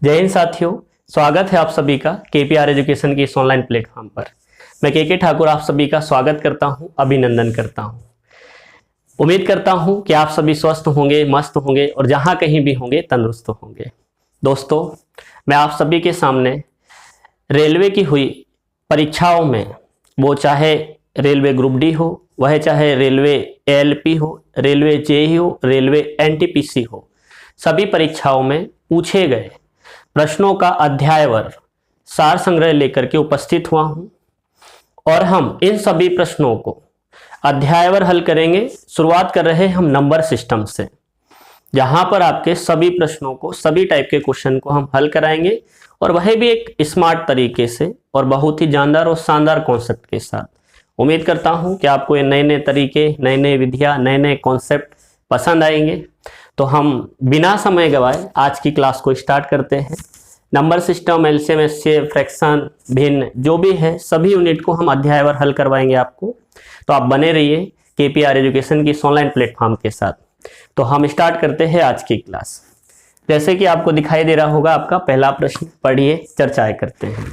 जय हिंद साथियों, स्वागत है आप सभी का केपीआर एजुकेशन की इस ऑनलाइन प्लेटफॉर्म पर। मैं के ठाकुर आप सभी का स्वागत करता हूं, अभिनंदन करता हूं। उम्मीद करता हूं कि आप सभी स्वस्थ होंगे, मस्त होंगे और जहां कहीं भी होंगे तंदुरुस्त होंगे। दोस्तों, मैं आप सभी के सामने रेलवे की हुई परीक्षाओं में, वो चाहे रेलवे ग्रुप डी हो, वह चाहे रेलवे एएलपी हो, रेलवे जेई हो, रेलवे एनटीपीसी हो, सभी परीक्षाओं में पूछे गए प्रश्नों का अध्यायवर सार संग्रह लेकर के उपस्थित हुआ हूं और हम इन सभी प्रश्नों को अध्यायवर हल करेंगे। शुरुआत कर रहे हैं हम नंबर सिस्टम से, जहां पर आपके सभी प्रश्नों को, सभी टाइप के क्वेश्चन को हम हल कराएंगे और वह भी एक स्मार्ट तरीके से और बहुत ही जानदार और शानदार कॉन्सेप्ट के साथ। उम्मीद करता हूं कि आपको ये नए नए तरीके, नए नए विधियां, नए नए कॉन्सेप्ट पसंद आएंगे। तो हम बिना समय गवाए आज की क्लास को स्टार्ट करते हैं। Number system, LCM, HCF, fraction, भिन्न जो भी है सभी यूनिट को हम अध्यायवर हल करवाएंगे आपको। तो आप बने रहिए केपीआर एजुकेशन की इस ऑनलाइन प्लेटफॉर्म के साथ। तो हम स्टार्ट करते हैं आज की क्लास। जैसे कि आपको दिखाई दे रहा होगा, आपका पहला प्रश्न पढ़िए, चर्चाएं करते हैं।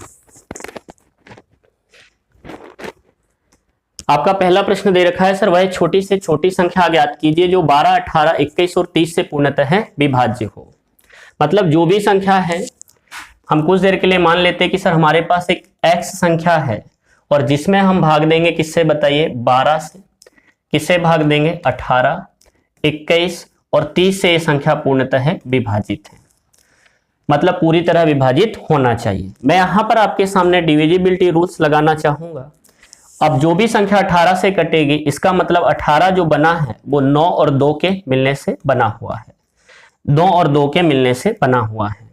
आपका पहला प्रश्न दे रखा है, सर वह छोटी से छोटी संख्या ज्ञात कीजिए जो 12, 18, 21 और 30 से पूर्णतः विभाज्य हो। मतलब जो भी संख्या है, हम कुछ देर के लिए मान लेते हैं कि सर हमारे पास एक x संख्या है और जिसमें हम भाग देंगे किससे, बताइए, 12 से, किससे भाग देंगे, 18, 21 और 30 से ये संख्या पूर्णतः विभाजित है। मतलब पूरी तरह विभाजित होना चाहिए। मैं यहां पर आपके सामने डिविजिबिलिटी रूल्स लगाना चाहूंगा। अब जो भी संख्या 18 से कटेगी, इसका मतलब 18 जो बना है वो 9 और 2 के मिलने से बना हुआ है। 9 और 2 के मिलने से बना हुआ है।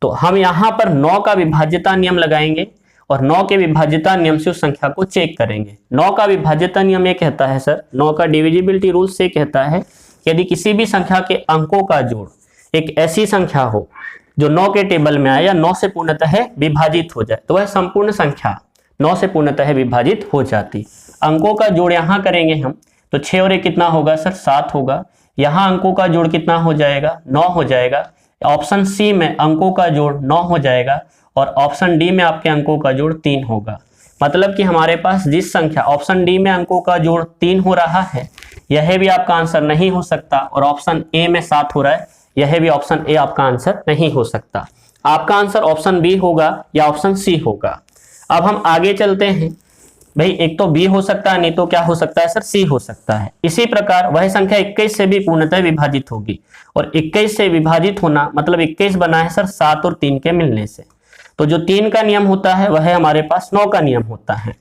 तो हम यहां पर 9 का विभाज्यता नियम लगाएंगे और 9 के विभाज्यता नियम से उस संख्या को चेक करेंगे। 9 का विभाज्यता नियम ये कहता है, सर 9 का डिविजिबिलिटी रूल से कहता है यदि किसी भी संख्या के अंकों का जोड़ एक ऐसी संख्या हो जो 9 के टेबल में आए या 9 से पूर्णतः विभाजित हो जाए, तो वह संपूर्ण संख्या 9 से पूर्णतः विभाजित हो जाती। अंकों का जोड़ यहां करेंगे हम, तो 6 और 1 कितना होगा सर, 7 होगा। यहां अंकों का जोड़ कितना हो जाएगा, 9 हो जाएगा। ऑप्शन सी में अंकों का जोड़ 9 हो जाएगा और ऑप्शन डी में आपके अंकों का जोड़ 3 होगा। मतलब कि हमारे पास जिस संख्या ऑप्शन डी में अंकों का जोड़ 3 हो रहा है, यह भी आपका आंसर नहीं हो सकता, और ऑप्शन ए में 7 हो रहा है, यह भी ऑप्शन ए आपका आंसर नहीं हो सकता। आपका आंसर ऑप्शन बी होगा या ऑप्शन सी होगा। अब हम आगे चलते हैं। भाई एक तो बी हो सकता है, नहीं तो क्या हो सकता है सर, सी हो सकता है। इसी प्रकार वह संख्या 21 से भी पूर्णतः विभाजित होगी, और 21 से विभाजित होना मतलब 21 बना है सर 7 और 3 के मिलने से। तो जो 3 का नियम होता है वह हमारे पास 9 का नियम होता है।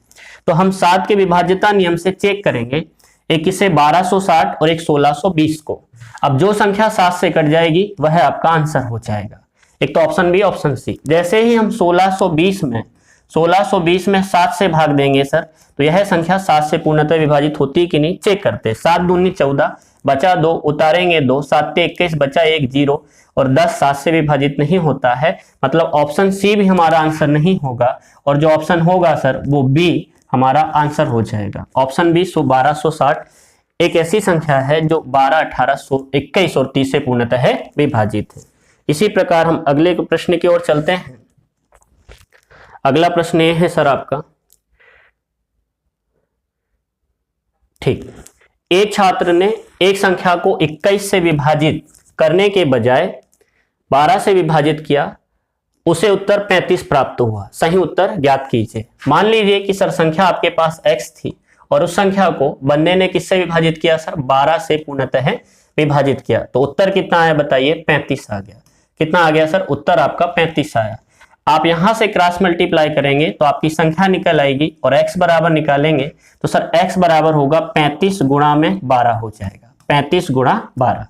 तो हम 7 के विभाज्यता नियम से चेक करेंगे, एक इसे 1260 और एक 1620 को। अब जो संख्या 7 से कट जाएगी वह आपका आंसर हो जाएगा। एक तो ऑप्शन बी, ऑप्शन सी। जैसे ही हम 1620 में 7 से भाग देंगे सर, तो यह संख्या 7 से पूर्णतः विभाजित होती है कि नहीं, चेक करते। 7 दूनी 14, बचा 2, उतारेंगे 2, 7 ते 21, बचा 1, 0 और 10 7 से विभाजित नहीं होता है। मतलब ऑप्शन सी भी हमारा आंसर नहीं होगा, और जो ऑप्शन होगा सर वो बी हमारा आंसर हो जाएगा। ऑप्शन बी 1260 एक ऐसी संख्या है जो 12, 18, 21 और 30 से पूर्णतः विभाजित है। इसी प्रकार हम अगले प्रश्न की ओर चलते हैं। अगला प्रश्न ये है सर आपका, ठीक, एक छात्र ने एक संख्या को 21 से विभाजित करने के बजाय 12 से विभाजित किया, उसे उत्तर 35 प्राप्त हुआ। सही उत्तर ज्ञात कीजिए। मान लीजिए कि सर संख्या आपके पास x थी और उस संख्या को बंदे ने किससे विभाजित किया सर, 12 से पूर्णतः विभाजित किया। तो उत्तर कितना आया बताइए, 35 आ गया। कितना आ गया सर, उत्तर आपका 35 आया। आप यहां से क्रॉस मल्टीप्लाई करेंगे तो आपकी संख्या निकल आएगी और x बराबर निकालेंगे तो सर x बराबर होगा 35 गुणा में 12 हो जाएगा। 35 गुणा 12।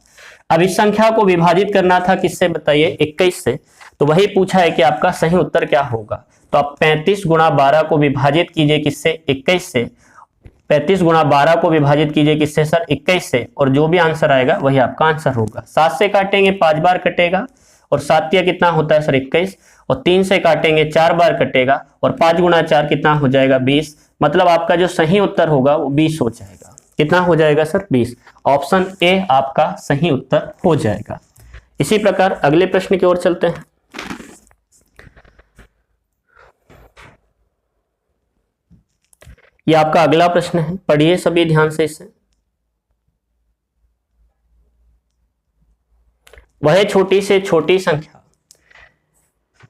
अब इस संख्या को विभाजित करना था किससे बताइए, 21 से। तो वही पूछा है कि आपका सही उत्तर क्या होगा। तो आप 35 गुणा 12 को विभाजित कीजिए किससे, 21 से। 35 गुणा 12 को विभाजित कीजिए किससे सर, 21 से, और जो भी आंसर आएगा वही आपका आंसर होगा। 7 से काटेंगे 5 बार कटेगा, और 7 कितना होता है सर 21, और 3 से काटेंगे 4 बार कटेगा, और 5 गुणा 4 कितना हो जाएगा 20। मतलब आपका जो सही उत्तर होगा वो 20 हो जाएगा। कितना हो जाएगा सर, 20। ऑप्शन ए आपका सही उत्तर हो जाएगा। इसी प्रकार अगले प्रश्न की ओर चलते हैं। ये आपका अगला प्रश्न है, पढ़िए सभी ध्यान से इसे। वह छोटी से छोटी संख्या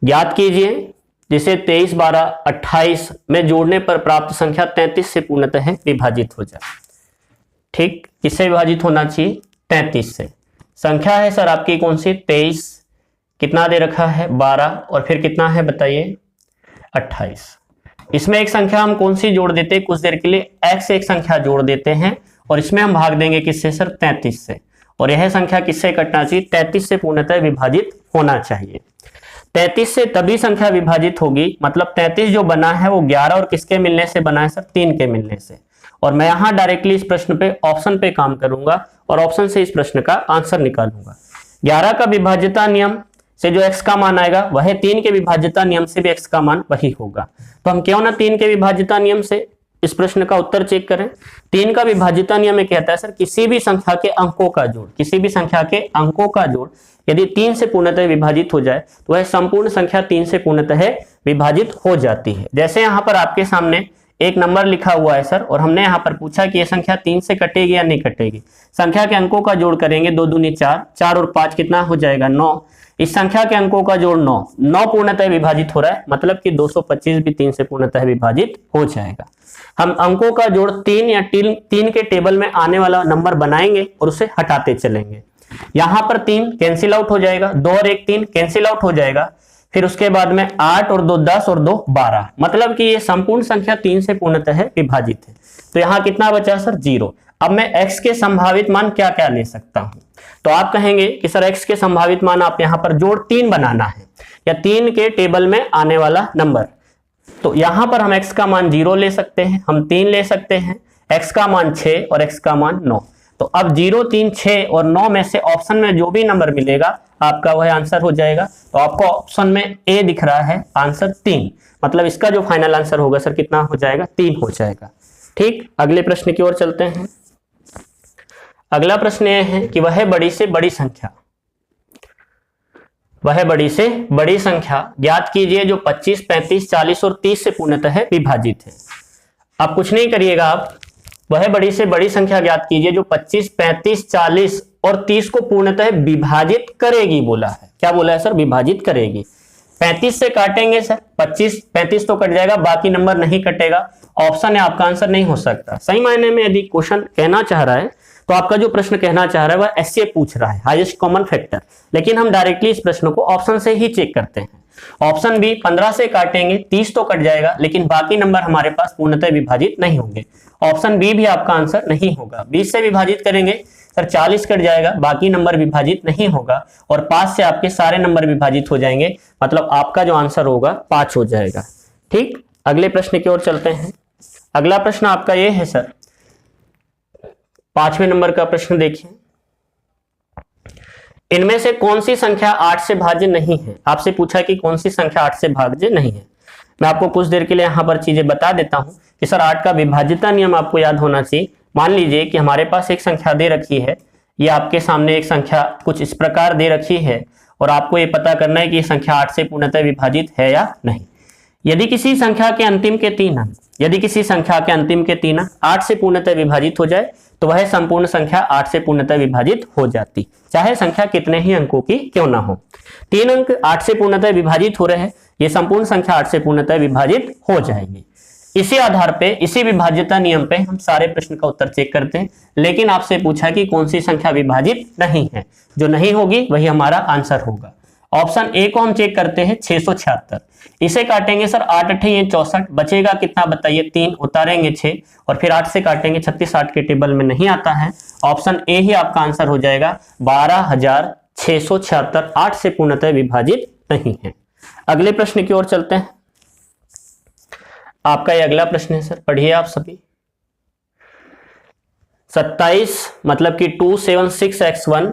ज्ञात कीजिए जिसे 23, 12, 28 में जोड़ने पर प्राप्त संख्या 33 से पूर्णतः विभाजित हो जाए। ठीक, किससे विभाजित होना चाहिए? 33 से। संख्या है सर आपकी कौन सी? 23, कितना दे रखा है? 12, और फिर कितना है बताइए? 28। इसमें एक संख्या हम कौन सी जोड़ देते हैं कुछ देर के लिए? x एक संख्या जोड़ देते हैं और इसमें हम भाग देंगे किससे सर? 33 से। और यह संख्या किससे कटना चाहिए? 33 से पूर्णतः विभाजित होना चाहिए। 33 से तभी संख्या विभाजित होगी, मतलब 33 जो बना है वो 11 और किसके मिलने से बना है सर? 3 के मिलने से। और मैं यहां डायरेक्टली इस प्रश्न पे ऑप्शन पे काम करूंगा और ऑप्शन से इस प्रश्न का आंसर निकालूंगा। 11 का विभाज्यता नियम से जो x का मान आएगा वह 3 के विभाज्यता नियम से भी x का मान वही होगा। तो हम क्यों ना 3 के विभाज्यता नियम से इस प्रश्न का उत्तर चेक करें। 3 का विभाज्यता नियम में कहता है सर किसी भी संख्या के अंकों का जोड़, किसी भी संख्या के अंकों का जोड़ यदि 3 से पूर्णतः विभाजित हो जाए तो वह संपूर्ण संख्या 3 से पूर्णतः विभाजित हो जाती है। जैसे यहाँ पर आपके सामने एक नंबर लिखा हुआ है सर, और हमने यहाँ पर पूछा कि यह संख्या 3 से कटेगी या नहीं कटेगी। संख्या के अंकों का जोड़ करेंगे, 2 दूनी 4, 4 और 5 कितना हो जाएगा? 9। इस संख्या के अंकों का जोड़ 9, 9 पूर्णतः विभाजित हो रहा है, मतलब कि 225 भी 3 से पूर्णतः विभाजित हो जाएगा। हम अंकों का जोड़ 3 या 3 के टेबल में आने वाला नंबर बनाएंगे और उसे हटाते चलेंगे। यहां पर 3 कैंसिल आउट हो जाएगा, 2 और 1 3 कैंसिल आउट हो जाएगा। फिर उसके बाद में 8 और 2 10 और 2 12, मतलब कि ये संपूर्ण संख्या 3 से पूर्णतः विभाजित है। तो यहाँ कितना बचा सर? 0। अब मैं x के संभावित मान क्या क्या ले सकता हूं? तो आप कहेंगे कि सर x के संभावित मान आप यहाँ पर जोड़ 3 बनाना है या 3 के टेबल में आने वाला नंबर। तो यहां पर हम x का मान 0 ले सकते हैं, हम 3 ले सकते हैं, x का मान 6 और x का मान 9। तो अब 0, 3, 6 और 9 में से ऑप्शन में जो भी नंबर मिलेगा आपका वह आंसर हो जाएगा। तो आपको ऑप्शन में ए दिख रहा है, आंसर 3, मतलब इसका जो फाइनल आंसर होगा सर कितना हो जाएगा? 3 हो जाएगा। ठीक, अगले प्रश्न की ओर चलते हैं। अगला प्रश्न यह है कि वह बड़ी से बड़ी संख्या, वह बड़ी से बड़ी संख्या ज्ञात कीजिए जो 25, 35, 40 और 30 से पूर्णतः विभाजित है। अब कुछ नहीं करिएगा, आप वह बड़ी से बड़ी संख्या ज्ञात कीजिए जो 25, 35, 40 और 30 को पूर्णतः विभाजित करेगी बोला है। क्या बोला है सर? विभाजित करेगी। 35 से काटेंगे सर, 25, 35 तो कट जाएगा, बाकी नंबर नहीं कटेगा। ऑप्शन है आपका आंसर नहीं हो सकता। सही मायने में यदि क्वेश्चन कहना चाह रहा है तो आपका जो प्रश्न कहना चाह रहा है वह ऐसे पूछ रहा है, हाईएस्ट कॉमन फैक्टर, लेकिन हम डायरेक्टली इस प्रश्न को ऑप्शन से ही चेक करते हैं। ऑप्शन बी, 15 से काटेंगे 30 तो कट जाएगा, लेकिन बाकी नंबर हमारे पास पूर्णतः विभाजित नहीं होंगे। ऑप्शन बी भी आपका आंसर नहीं होगा। 20 से विभाजित करेंगे सर 40 कट जाएगा, बाकी नंबर विभाजित नहीं होगा, और 5 से आपके सारे नंबर विभाजित हो जाएंगे, मतलब आपका जो आंसर होगा 5 हो जाएगा। ठीक, अगले प्रश्न की ओर चलते हैं। अगला प्रश्न आपका ये है सर, 5वें नंबर का प्रश्न देखिए। इनमें से कौन सी संख्या 8 से भाज्य नहीं है? आपसे पूछा कि कौन सी संख्या 8 से भाज्य नहीं है। मैं आपको कुछ देर के लिए यहां पर चीजें बता देता हूं कि सर 8 का विभाज्यता नियम आपको याद होना चाहिए। मान लीजिए कि हमारे पास एक संख्या दे रखी है, ये आपके सामने एक संख्या कुछ इस प्रकार दे रखी है, और आपको ये पता करना है कि ये संख्या 8 से पूर्णतः विभाजित है या नहीं। यदि किसी संख्या के अंतिम के 3 अंक, यदि किसी संख्या के अंतिम के 3 अंक 8 से पूर्णतः विभाजित हो जाए तो वह संपूर्ण संख्या 8 से पूर्णतः विभाजित हो जाती, चाहे संख्या कितने ही अंकों की क्यों ना हो। 3 अंक 8 से पूर्णतः विभाजित हो रहे हैं, ये संपूर्ण संख्या 8 से पूर्णतः विभाजित हो जाएगी। इसी आधार पे, इसी विभाज्यता नियम पे हम सारे प्रश्न का उत्तर चेक करते हैं, लेकिन आपसे पूछा कि कौन सी संख्या विभाजित नहीं है, जो नहीं होगी वही हमारा आंसर होगा। ऑप्शन ए को हम चेक करते हैं, 676। इसे काटेंगे सर 8 8 ये 64, बचेगा कितना बताइए? 3, उतारेंगे 6, और फिर 8 से काटेंगे 36, 8 के टेबल में नहीं आता है। ऑप्शन ए ही आपका आंसर हो जाएगा, 12676 8 से पूर्णतः विभाजित नहीं है। अगले प्रश्न की ओर चलते हैं। आपका ये अगला प्रश्न है सर, पढ़िए आप सभी। 27 मतलब कि 276x1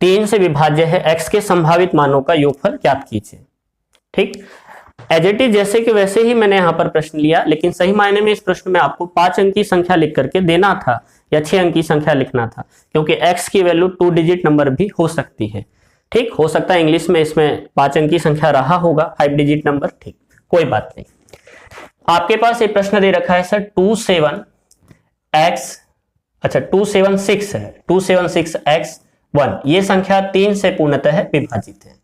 3 से विभाज्य है, x के संभावित मानों का योगफल ज्ञात कीजिए। ठीक, एज इट इज जैसे कि वैसे ही मैंने यहां पर प्रश्न लिया, लेकिन सही मायने में इस प्रश्न में आपको 5 अंक की संख्या लिख करके देना था या 6 अंक की संख्या लिखना था, क्योंकि x की वैल्यू 2 डिजिट नंबर भी हो सकती है। ठीक, हो सकता है इंग्लिश में इसमें 5 अंक की संख्या रहा होगा, 5 डिजिट नंबर। ठीक, कोई बात नहीं। आपके पास एक प्रश्न दे रखा है सर 27x, अच्छा 276 है, 276x1 ये संख्या 3 से पूर्णतः विभाजित है।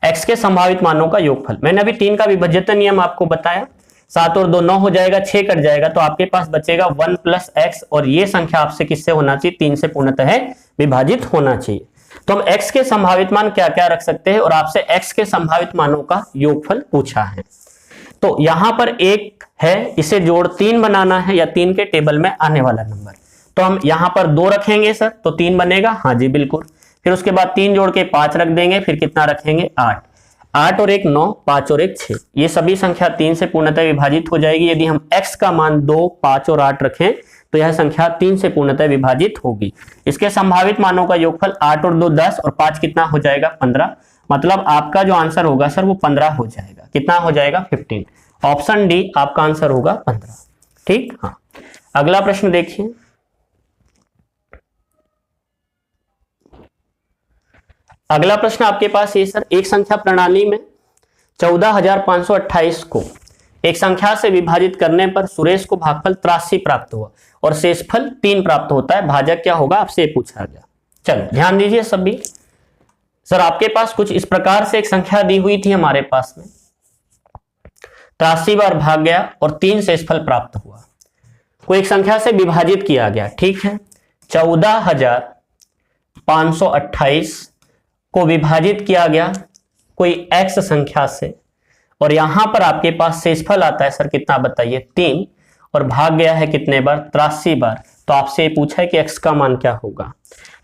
x के संभावित मानों का योगफल, मैंने अभी 3 का विभाज्यता नियम आपको बताया, 7 और 2 9 हो जाएगा, 6 कट जाएगा, तो आपके पास बचेगा 1 + x और ये संख्या आपसे किससे होना चाहिए, 3 से पूर्णतः विभाजित होना चाहिए। तो हम x के संभावित मान क्या क्या रख सकते हैं और आपसे x के संभावित मानों का योगफल पूछा है। तो यहां पर एक है, इसे जोड़ 3 बनाना है या 3 के टेबल में आने वाला नंबर, तो हम यहां पर 2 रखेंगे सर तो 3 बनेगा, हाँ जी बिल्कुल। फिर उसके बाद 3 जोड़ के 5 रख देंगे, फिर कितना रखेंगे 8, 8 और 1 9, 5 और 1 6, ये सभी संख्या 3 से पूर्णतः विभाजित हो जाएगी। यदि हम x का मान 2 5 और 8 रखें तो यह संख्या 3 से पूर्णतः विभाजित होगी। इसके संभावित मानों का योगफल 8 और 2 10 और 5 कितना हो जाएगा 15, मतलब आपका जो आंसर होगा सर वो 15 हो जाएगा। कितना हो जाएगा 15, ऑप्शन डी आपका आंसर होगा 15। ठीक, हाँ। अगला प्रश्न देखिए, अगला प्रश्न आपके पास ये सर, एक संख्या प्रणाली में 14,528 को एक संख्या से विभाजित करने पर सुरेश को भागफल 83 प्राप्त हुआ और शेषफल 3 प्राप्त होता है, भाजक क्या होगा आपसे पूछा गया। चलो ध्यान दीजिए सभी, सर आपके पास कुछ इस प्रकार से एक संख्या दी हुई थी हमारे पास में, 83 बार भाग गया और 3 शेषफल प्राप्त हुआ, कोई एक संख्या से विभाजित किया गया, ठीक है। 14,528 को विभाजित किया गया कोई x संख्या से और यहां पर आपके पास शेषफल आता है सर कितना बताइए 3, और भाग गया है कितने बार 83 बार, तो आपसे ये पूछा है कि x का मान क्या होगा।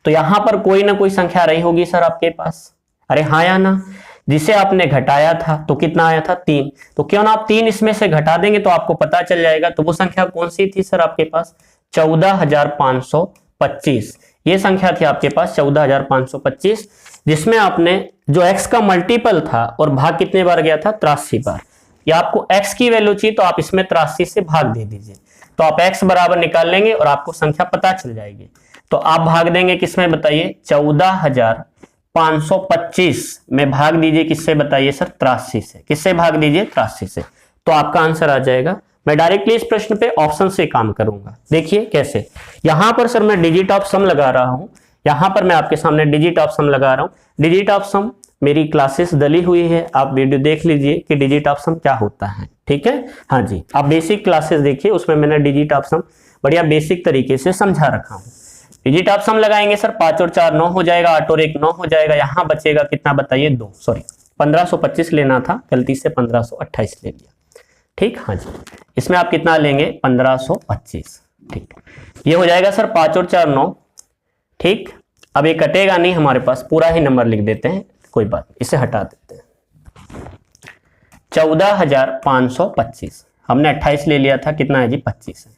तो यहां पर कोई ना कोई संख्या रही होगी सर आपके पास, अरे हाँ या ना, जिसे आपने घटाया था तो कितना आया था 3, तो क्यों ना आप 3 इसमें से घटा देंगे तो आपको पता चल जाएगा। तो वो संख्या कौन सी थी सर आपके पास 14,525, ये संख्या थी आपके पास 14,525, जिसमें आपने जो x का मल्टीपल था और भाग कितने बार गया था 83 बार, या आपको x की वैल्यू चाहिए तो आप इसमें 83 से भाग दे दीजिए, तो आप x बराबर निकाल लेंगे और आपको संख्या पता चल जाएगी। तो आप भाग देंगे किसमें बताइए 14,525 में भाग दीजिए किससे बताइए सर 83 से, किससे भाग दीजिए 83 से, तो आपका आंसर आ जाएगा। मैं डायरेक्टली इस प्रश्न पे ऑप्शन से काम करूंगा, देखिए कैसे। यहां पर सर मैं डिजिट ऑफ सम लगा रहा हूं, यहां पर मैं आपके सामने डिजिट ऑफ सम लगा रहा हूं। डिजिट ऑफ सम मेरी क्लासेस डली हुई है, आप वीडियो देख लीजिए कि डिजिट ऑफ सम क्या होता है, ठीक है। हाँ जी, आप बेसिक क्लासेस देखिए, उसमें मैंने डिजिट ऑफ सम बढ़िया बेसिक तरीके से समझा रखा हूं। डिजिट ऑफ सम लगाएंगे सर, 5 और 4 9 हो जाएगा, 8 और 1 9 हो जाएगा, यहां बचेगा कितना बताइए 2, सॉरी 1525 लेना था, गलती से 1528 ले लिया, ठीक। हाँ जी, इसमें आप कितना लेंगे 1525, ठीक। ये हो जाएगा सर 5 और 4 9, ठीक। अब ये कटेगा नहीं हमारे पास, पूरा ही नंबर लिख देते हैं, कोई बात, इसे हटा देते हैं। 14,525 हमने 28 ले लिया था, कितना है जी 25 है,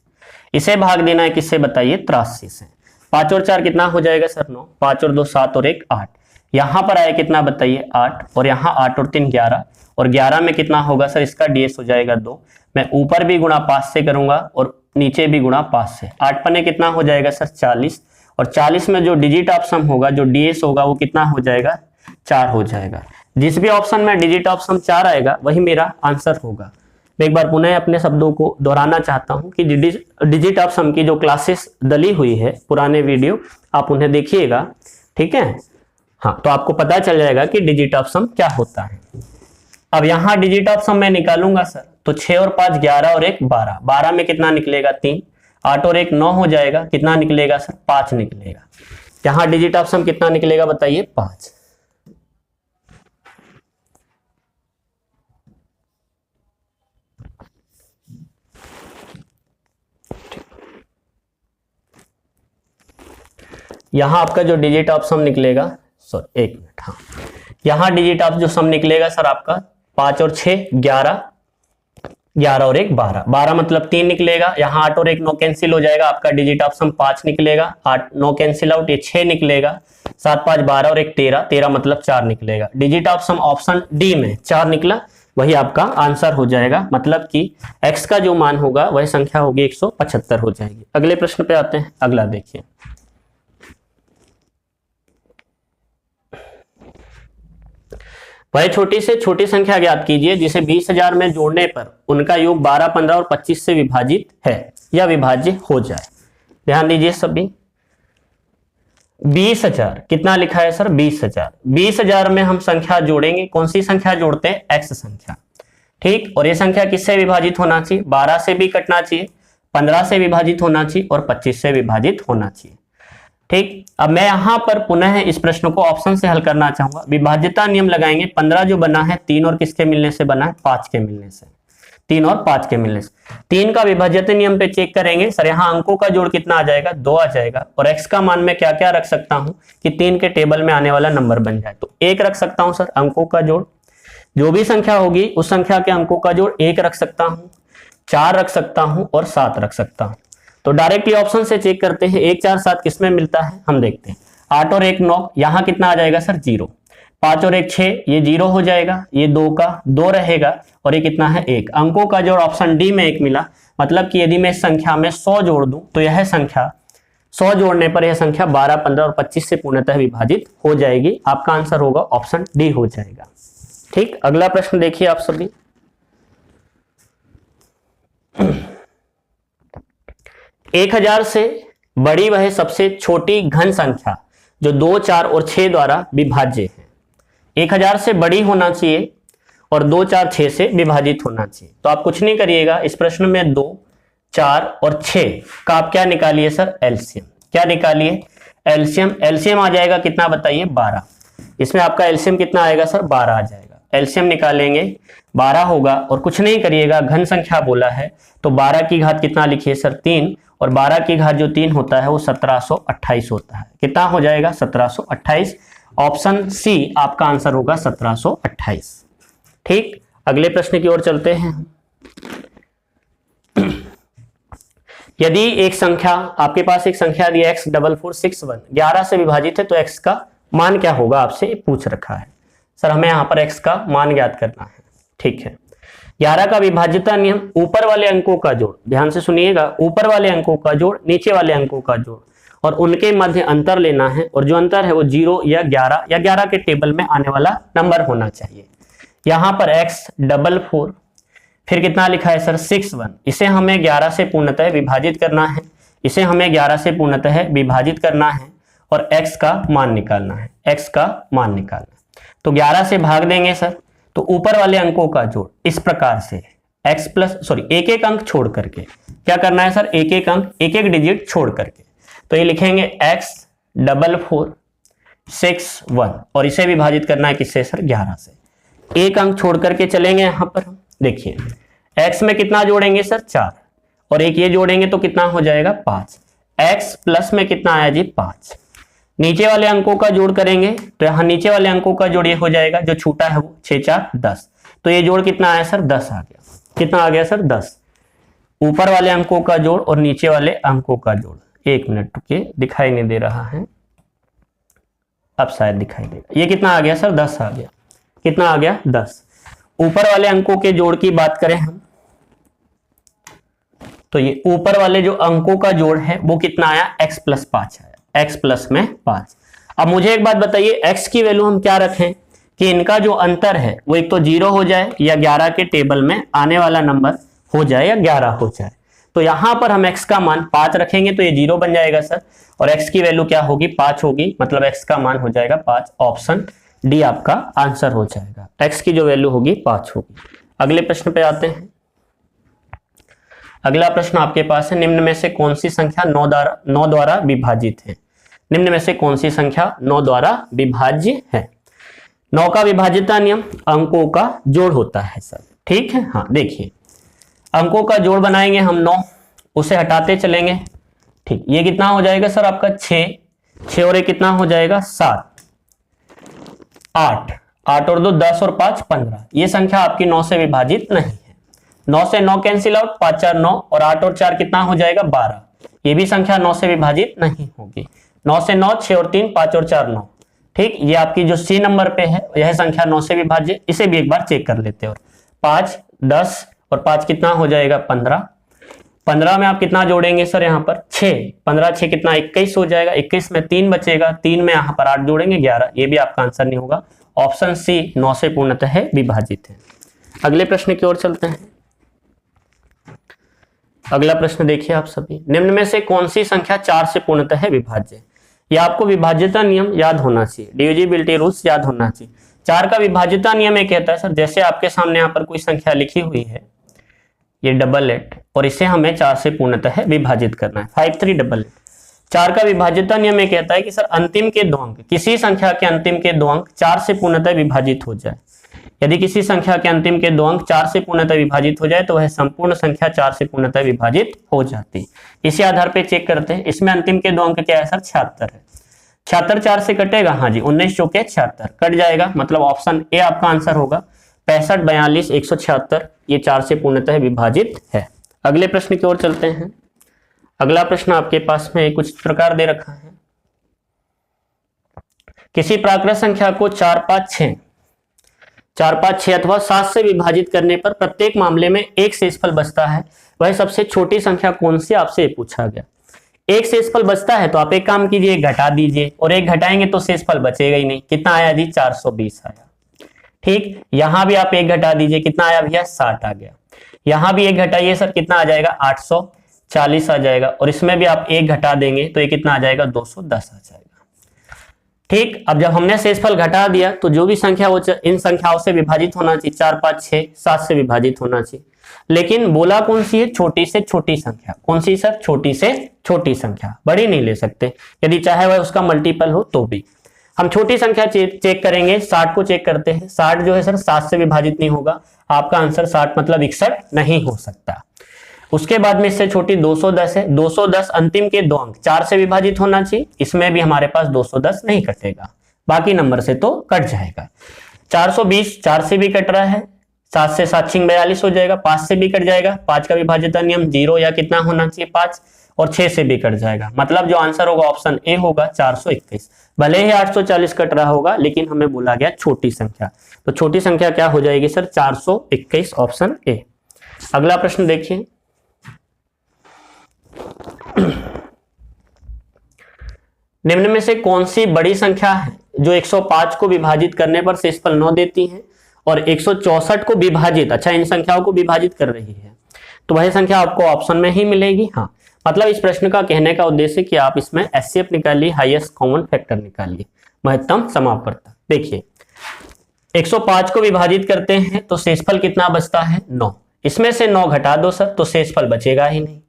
इसे भाग देना है किससे बताइए 83 से। 5 और 4 कितना हो जाएगा सर 9, 5 और 2 7 और 1 8, यहां पर आया कितना बताइए 8, और यहां 8 और 3 11, और 11 में कितना होगा सर इसका ds हो जाएगा 2, मैं ऊपर भी गुणा 5 से करूंगा और नीचे भी गुणा 5 से, 8 पने कितना हो जाएगा सर 40, और 40 में जो डिजिट ऑफ सम होगा जो ds होगा वो कितना हो जाएगा 4 हो जाएगा। जिस भी ऑप्शन में डिजिट ऑफ सम 4 आएगा वही मेरा आंसर होगा। मैं एक बार पुनः अपने शब्दों को दोहराना चाहता हूं कि डिजिट ऑफ सम की जो क्लासेस डली हुई है पुराने वीडियो, आप उन्हें देखिएगा, ठीक है। हाँ, तो आपको पता चल जाएगा कि डिजिट ऑफ सम क्या होता है। अब यहां डिजिट ऑफ सम मैं निकालूंगा सर, तो 6 और 5 11 और 1 12, 12 में कितना निकलेगा 3, 8 और 1 9 हो जाएगा, कितना निकलेगा सर 5 निकलेगा। यहां डिजिट ऑफ सम कितना निकलेगा बताइए 5। यहां आपका जो डिजिट ऑफ सम निकलेगा, सॉरी 1 मिनट, हाँ, यहां डिजिट ऑफ जो सम निकलेगा सर आपका 5 और 6 11, 11 और 1 12, 12 मतलब 3 निकलेगा, यहाँ 8 और 1 9 कैंसिल हो जाएगा, आपका डिजिट ऑफ सम 5 निकलेगा, 8 9 कैंसिल आउट, ये 6 निकलेगा, 7 5 12 और 1 13, 13 मतलब 4 निकलेगा। Digit of sum option D में 4 निकला, वही आपका आंसर हो जाएगा, मतलब कि x का जो मान होगा वह संख्या होगी 175 हो जाएगी। अगले प्रश्न पे आते हैं, अगला देखिए। वह छोटी से छोटी संख्या ज्ञात कीजिए जिसे 20,000 में जोड़ने पर उनका योग 12, 15 और 25 से विभाजित है या विभाज्य हो जाए। ध्यान दीजिए सभी, 20,000 कितना लिखा है सर? 20,000। 20,000 में हम संख्या जोड़ेंगे, कौन सी संख्या जोड़ते हैं? एक्स संख्या, ठीक। और ये संख्या किससे विभाजित होना चाहिए? 12 से भी कटना चाहिए, 15 से विभाजित होना चाहिए और 25 से विभाजित होना चाहिए, ठीक। अब मैं यहां पर पुनः इस प्रश्न को ऑप्शन से हल करना चाहूंगा। विभाज्यता नियम लगाएंगे। 15 जो बना है 3 और किसके मिलने से बना है? 5 के मिलने से, 3 और 5 के मिलने से। 3 का विभाज्यता नियम पे चेक करेंगे सर, यहाँ अंकों का जोड़ कितना आ जाएगा? 2 आ जाएगा। और x का मान मैं क्या क्या रख सकता हूं कि 3 के टेबल में आने वाला नंबर बन जाए? तो 1 रख सकता हूं सर, अंकों का जोड़। जो भी संख्या होगी उस संख्या के अंकों का जोड़ 1 रख सकता हूं, 4 रख सकता हूं और 7 रख सकता हूं। तो डायरेक्टली ऑप्शन से चेक करते हैं 1, 4, 7 किसमें मिलता है, हम देखते हैं। 8 और 1 9, यहां कितना आ जाएगा सर? 0। 5 और 1 6, ये 0 हो जाएगा, ये 2 का 2 रहेगा और ये कितना है? 1। अंकों का जोड़ ऑप्शन डी में 1 मिला। मतलब कि यदि मैं इस संख्या में 100 जोड़ दूं तो यह संख्या 100 जोड़ने पर यह संख्या 12, 15 और 25 से पूर्णतः विभाजित हो जाएगी। आपका आंसर होगा ऑप्शन डी हो जाएगा, ठीक। अगला प्रश्न देखिए आप सभी। 1000 से बड़ी वह सबसे छोटी घन संख्या जो 2, 4 और 6 द्वारा विभाज्य है। 1000 से बड़ी होना चाहिए और 2, 4, 6 से विभाजित होना चाहिए। तो आप कुछ नहीं करिएगा, इस प्रश्न में 2, 4 और 6 का आप क्या निकालिए सर? एलसीएम। क्या निकालिए? एलसीएम। एलसीएम आ जाएगा कितना बताइए? 12। इसमें आपका एलसीएम कितना आएगा सर? 12 आ जाएगा। एलसीएम निकालेंगे 12 होगा और कुछ नहीं करिएगा, घन संख्या बोला है तो 12 की घात कितना लिखिए सर? 3। और 12 की घात जो 3 होता है वो 1728 होता है। कितना हो जाएगा? 1728। ऑप्शन सी आपका आंसर होगा 1728, ठीक। अगले प्रश्न की ओर चलते हैं। यदि एक संख्या, आपके पास एक संख्या दी x 4461 11 से विभाजित है तो x का मान क्या होगा? आपसे पूछ रखा है सर, हमें यहाँ पर x का मान ज्ञात करना है, ठीक है। 11 का विभाज्यता नियम, ऊपर वाले अंकों का जोड़, ध्यान से सुनिएगा, ऊपर वाले अंकों का जोड़, नीचे वाले अंकों का जोड़ और उनके मध्य अंतर लेना है और जो अंतर है वो 0 या 11 के टेबल में आने वाला नंबर होना चाहिए। यहाँ पर x 44, फिर कितना लिखा है सर? 61। इसे हमें 11 से पूर्णतः विभाजित करना है, इसे हमें 11 से पूर्णतः विभाजित करना है और x का मान निकालना है, x का मान निकालना है। तो 11 से भाग देंगे सर, तो ऊपर वाले अंकों का जोड़ इस प्रकार से एक एक अंक छोड़ करके क्या करना है सर? एक एक अंक, एक एक डिजिट छोड़ करके। तो ये लिखेंगे x 4461 और इसे विभाजित करना है किससे सर? 11 से। एक अंक छोड़ करके चलेंगे यहां पर, देखिए x में कितना जोड़ेंगे सर? 4 और एक ये जोड़ेंगे तो कितना हो जाएगा? 5। x प्लस में कितना आया जी? 5। नीचे वाले अंकों का जोड़ करेंगे तो यहां नीचे वाले अंकों का जोड़ ये हो जाएगा, जो छूटा है वो 6 4 10। तो ये जोड़ कितना आया सर? 10 आ गया। कितना आ गया सर? 10। ऊपर वाले अंकों का जोड़ और नीचे वाले अंकों का जोड़, 1 मिनट रुकिए, दिखाई नहीं दे रहा है, अब शायद दिखाई देगा। ये कितना आ गया सर? 10 आ गया। कितना आ गया? 10। ऊपर वाले अंकों के जोड़ की बात करें हम तो ये ऊपर वाले जो अंकों का जोड़ है वो कितना आया? x प्लस 5 आया, x प्लस में 5। अब मुझे एक बात बताइए, x की वैल्यू हम क्या रखें कि इनका जो अंतर है वो एक तो 0 हो जाए या 11 के टेबल में आने वाला नंबर हो जाए या 11 हो जाए। तो यहां पर हम x का मान 5 रखेंगे तो ये 0 बन जाएगा सर, और x की वैल्यू क्या होगी? 5 होगी, मतलब x का मान हो जाएगा 5। ऑप्शन डी आपका आंसर हो जाएगा, x की जो वैल्यू होगी 5 होगी। अगले प्रश्न पे आते हैं। अगला प्रश्न आपके पास है, निम्न में से कौन सी संख्या 9 द्वारा विभाजित है? निम्न में से कौन सी संख्या 9 द्वारा विभाज्य है? 9 का विभाज्यता नियम अंकों का जोड़ होता है सर, ठीक है। हाँ देखिए, अंकों का जोड़ बनाएंगे हम 9, उसे हटाते चलेंगे, ठीक। ये कितना हो जाएगा सर? आपका 6 और ये कितना हो जाएगा? 7, 8 और 2 10 और 5 15। ये संख्या आपकी 9 से विभाजित नहीं है। 9 से 9 कैंसिल आउट, 5 4 9 और 8 और 4 कितना हो जाएगा? 12। ये भी संख्या 9 से विभाजित नहीं होगी। 9 से 9, 6 और 3 5 और 4 9, ठीक। ये आपकी जो सी नंबर पे है यह संख्या 9 से विभाज्य, इसे भी एक बार चेक कर लेते हैं। और 5 10 और 5 कितना हो जाएगा? 15। 15 में आप कितना जोड़ेंगे सर? यहाँ पर 6, 15 6 कितना? 21 हो जाएगा। 21 में 3 बचेगा, 3 में यहाँ पर 8 जोड़ेंगे 11। ये भी आपका आंसर नहीं होगा, ऑप्शन सी 9 से पूर्णतः विभाजित है। अगले प्रश्न की ओर चलते हैं। अगला प्रश्न देखिए आप सभी, निम्न में से कौन सी संख्या 4 से पूर्णतः विभाज्य है? यह आपको विभाज्यता नियम याद होना चाहिए, डिविजिबिलिटी रूल्स याद होना चाहिए। 4 का विभाज्यता नियम ये कहता है सर, जैसे आपके सामने यहाँ पर कोई संख्या लिखी हुई है, ये 88, और इसे हमें 4 से पूर्णतः विभाजित करना है, 5388। 4 का विभाज्यता नियम ये कहता है कि सर अंतिम के दो अंक, किसी संख्या के अंतिम के दो अंक 4 से पूर्णतः विभाजित हो जाए। यदि किसी संख्या के अंतिम के दो अंक 4 से पूर्णतः विभाजित हो जाए तो वह संपूर्ण संख्या 4 से पूर्णतः विभाजित हो जाती है। इसी आधार पे चेक करते हैं, इसमें अंतिम के दो अंक क्या है सर? 76 है। 76 4 से कटेगा, हाँ जी, 19 चौके 76 कट जाएगा, मतलब ऑप्शन ए आपका आंसर होगा। 65 42 176 ये 4 से पूर्णतः विभाजित है। अगले प्रश्न की ओर चलते हैं। अगला प्रश्न आपके पास में कुछ इस प्रकार दे रखा है, किसी प्राकृत संख्या को 4 5 6 अथवा 7 से विभाजित करने पर प्रत्येक मामले में एक शेषफल बचता है, वह सबसे छोटी संख्या कौन सी? आपसे पूछा गया। एक शेषफल बचता है तो आप एक काम कीजिए, घटा दीजिए, और एक घटाएंगे तो शेषफल बचेगा ही नहीं। कितना आया जी? 420 आया। ठीक, यहां भी आप एक घटा दीजिए, कितना आया भैया? 60 आ गया। यहां भी एक घटाइए सर, कितना आ जाएगा? 840 आ जाएगा, और इसमें भी आप एक घटा देंगे तो ये कितना आ जाएगा? 210 आ जाएगा। ठीक, अब जब हमने शेषफल घटा दिया तो जो भी संख्या वो इन संख्याओं से विभाजित होना चाहिए, 4 5 6 7 से विभाजित होना चाहिए। लेकिन बोला कौन सी है? छोटी से छोटी संख्या। कौन सी सर? छोटी से छोटी संख्या, बड़ी नहीं ले सकते, यदि चाहे वह उसका मल्टीपल हो तो भी। हम छोटी संख्या चेक करेंगे, 60 को चेक करते हैं। 60 जो है सर 7 से विभाजित नहीं होगा, आपका आंसर 60 मतलब 61 नहीं हो सकता। उसके बाद में इससे छोटी 210 है। 210 अंतिम के दो अंक 4 से विभाजित होना चाहिए, इसमें भी हमारे पास 210 नहीं कटेगा, बाकी नंबर से तो कट जाएगा। 420 4 से भी कट रहा है, 7 से 7 छिंग 42 हो जाएगा, 5 से भी कट जाएगा, 5 का विभाज्यता नियम 0 या कितना होना चाहिए 5, और 6 से भी कट जाएगा, मतलब जो आंसर होगा ऑप्शन ए होगा 421। भले ही 840 कट रहा होगा, लेकिन हमें बोला गया छोटी संख्या, तो छोटी संख्या क्या हो जाएगी सर? 421, option A. अगला प्रश्न देखिए, निम्न में से कौन सी बड़ी संख्या है जो 105 को विभाजित करने पर शेषफल 9 देती है और 164 को विभाजित, अच्छा इन संख्याओं को विभाजित कर रही है, तो वह संख्या आपको ऑप्शन में ही मिलेगी। हाँ, मतलब इस प्रश्न का कहने का उद्देश्य कि आप इसमें एचसीएफ निकालिए, हाईएस्ट कॉमन फैक्टर निकालिए, महत्तम समापवर्तक। देखिए 105 को विभाजित करते हैं तो शेषफल कितना बचता है? 9। इसमें से 9 घटा दो सर तो शेषफल बचेगा ही नहीं।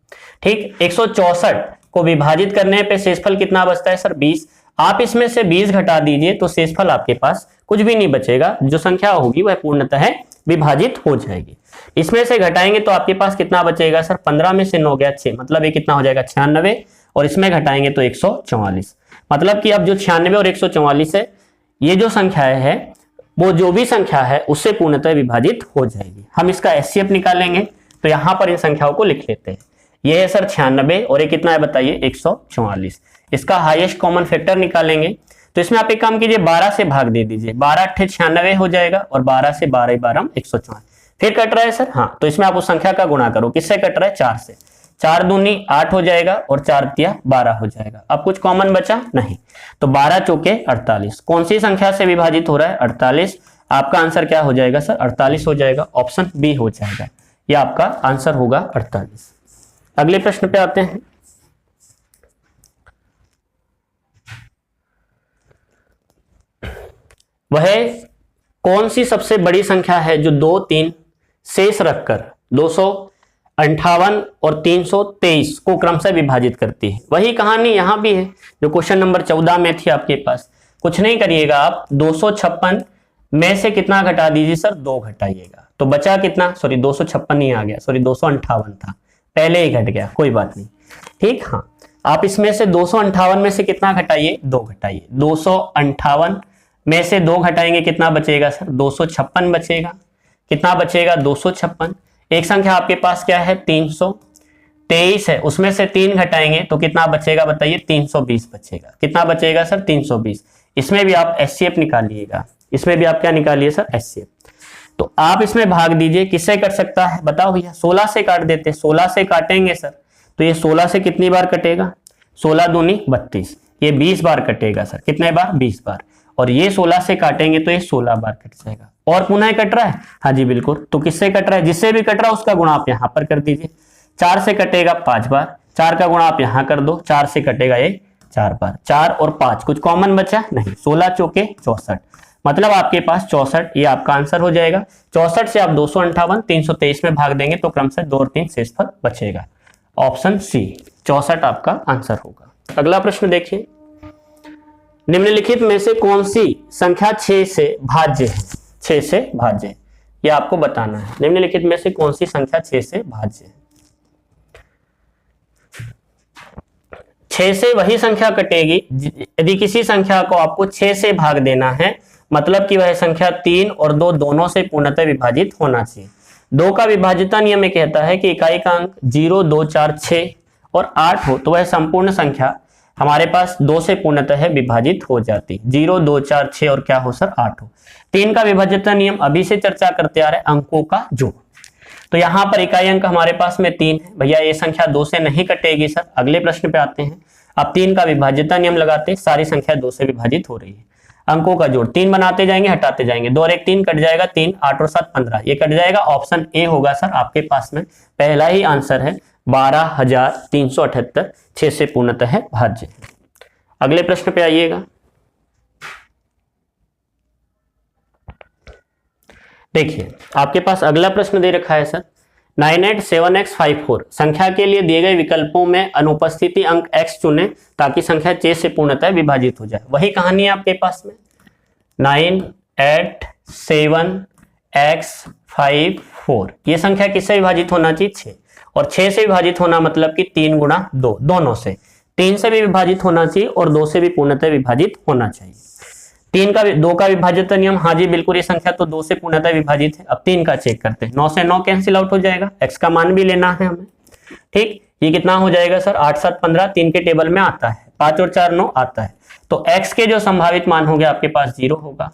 ठीक, 164 को विभाजित करने पे शेषफल कितना बचता है सर? 20। आप इसमें से 20 घटा दीजिए तो शेषफल आपके पास कुछ भी नहीं बचेगा, जो संख्या होगी वह पूर्णतः विभाजित हो जाएगी। इसमें से घटाएंगे तो आपके पास कितना बचेगा सर? 15 में से 9 गया 6, मतलब ये कितना हो जाएगा? 96, और इसमें घटाएंगे तो 144, मतलब कि अब जो 96 और 144 है, ये जो संख्या है वो जो भी संख्या है उससे पूर्णतः विभाजित हो जाएगी। हम इसका एचसीएफ निकालेंगे, तो यहां पर इन संख्याओं को लिख लेते हैं। ये है सर 96 और ये कितना है बताइए? 144। इसका हाईएस्ट कॉमन फैक्टर निकालेंगे, तो इसमें आप एक काम कीजिए, 12 से भाग दे दीजिए, 12 8 96 हो जाएगा, और 12 से 12 12 144। फिर कट रहा है सर? हाँ, तो इसमें आप उस संख्या का गुणा करो, किससे कट रहा है? 4 से। 4 दूनी 8 हो जाएगा, और 4 तिया 12 हो जाएगा। अब कुछ कॉमन बचा नहीं, तो 12 चौके 48। कौन सी संख्या से विभाजित हो रहा है? 48। आपका आंसर क्या हो जाएगा सर? 48 हो जाएगा, ऑप्शन बी हो जाएगा, यह आपका आंसर होगा 48। अगले प्रश्न पे आते हैं। वह कौन सी सबसे बड़ी संख्या है जो 2 3 शेष रखकर 258 और 323 को क्रमशः विभाजित करती है? वही कहानी यहां भी है जो क्वेश्चन नंबर 14 में थी आपके पास। कुछ नहीं करिएगा आप, 256 में से कितना घटा दीजिए सर? 2 घटाइएगा, तो बचा कितना? सॉरी 256 ही आ गया, सॉरी 258 था, पहले ही घट गया, कोई बात नहीं। ठीक, हाँ, आप इसमें से 258 में से कितना घटाइए? 2 घटाइए। 258 में से 2 घटाएंगे, कितना बचेगा सर? 256 बचेगा। कितना बचेगा? 256। एक संख्या आपके पास क्या है? 323 है, उसमें से 3 घटाएंगे तो कितना बचेगा बताइए? 320 बचेगा। कितना बचेगा सर? 320। इसमें भी आप एचसीएफ निकालिएगा, इसमें भी आप क्या निकालिए सर? एचसीएफ। तो आप इसमें भाग दीजिए, किससे कट सकता है बताओ भैया? 16 से काट देते, 16 से काटेंगे सर, तो ये 16 से कितनी बार कटेगा? 16 दूनी 32, ये 20 बार कटेगा सर। कितने बार? 20 बार। और ये 16 से काटेंगे तो ये 16 बार कट जाएगा। और पुनः कट रहा है, हाँ जी बिल्कुल। तो किससे कट रहा है? जिससे भी कट रहा है उसका गुणा आप यहाँ पर कर दीजिए। 4 से कटेगा 5 बार, 4 का गुणा आप यहाँ कर दो, 4 से कटेगा ये 4 बार। 4 और 5 कुछ कॉमन बचा नहीं, 16 चौके 64, मतलब आपके पास 64, ये आपका आंसर हो जाएगा। 64 से आप 258 323 में भाग देंगे तो क्रमशः 2 और 3 शेषफल बचेगा। ऑप्शन सी 64 आपका आंसर होगा। अगला प्रश्न देखिए, निम्नलिखित में से कौन सी संख्या 6 से भाज्य है? 6 से भाज्य है, ये आपको बताना है। निम्नलिखित में से कौन सी संख्या 6 से भाज्य है? 6 से वही संख्या कटेगी यदि किसी संख्या को आपको 6 से भाग देना है, मतलब कि वह संख्या 3 और 2 दोनों से पूर्णतः विभाजित होना चाहिए। 2 का विभाज्यता नियम में कहता है कि इकाई का अंक 0, 2, 4, 6 और 8 हो तो वह संपूर्ण संख्या हमारे पास 2 से पूर्णतः विभाजित हो जाती। 0, 2, 4, 6 और क्या हो सर? 8 हो। 3 का विभाज्यता नियम अभी से चर्चा करते आ रहे अंकों का जोड़। तो यहाँ पर इकाई अंक हमारे पास में 3 है, भैया ये संख्या 2 से नहीं कटेगी सर। अगले प्रश्न पे आते हैं। अब 3 का विभाज्यता नियम लगाते, सारी संख्या 2 से विभाजित हो रही है। अंकों का जोड़ 3 बनाते जाएंगे, हटाते जाएंगे, 2 और 1 3 कट जाएगा, 3 8 और 7 15, ये कट जाएगा। ऑप्शन ए होगा सर आपके पास में पहला ही आंसर है 12,378 6 से पूर्णतः भाज्य। अगले प्रश्न पे आइएगा। देखिए आपके पास अगला प्रश्न दे रखा है सर 987x54 संख्या के लिए दिए गए विकल्पों में अनुपस्थिति अंक x चुने ताकि संख्या 6 से पूर्णतः विभाजित हो जाए। वही कहानी है आपके पास में 987x54, ये संख्या किससे विभाजित होना चाहिए? 6, और 6 से विभाजित होना मतलब कि 3 गुणा 2, दोनों से। 3 से भी विभाजित होना चाहिए और 2 से भी पूर्णतः विभाजित होना चाहिए। 2 का विभाज्यता नियम, हाँ जी बिल्कुल, ये संख्या तो 2 से पूर्णतः विभाजित है। अब 3 का चेक करते हैं, 9 से 9 कैंसिल आउट हो जाएगा, x का मान भी लेना है हमें। ठीक, ये कितना हो जाएगा सर? 8 7 15, 3 के टेबल में आता है, 5 और 4 9 आता है। तो x के जो संभावित मान होंगे आपके पास 0 होगा।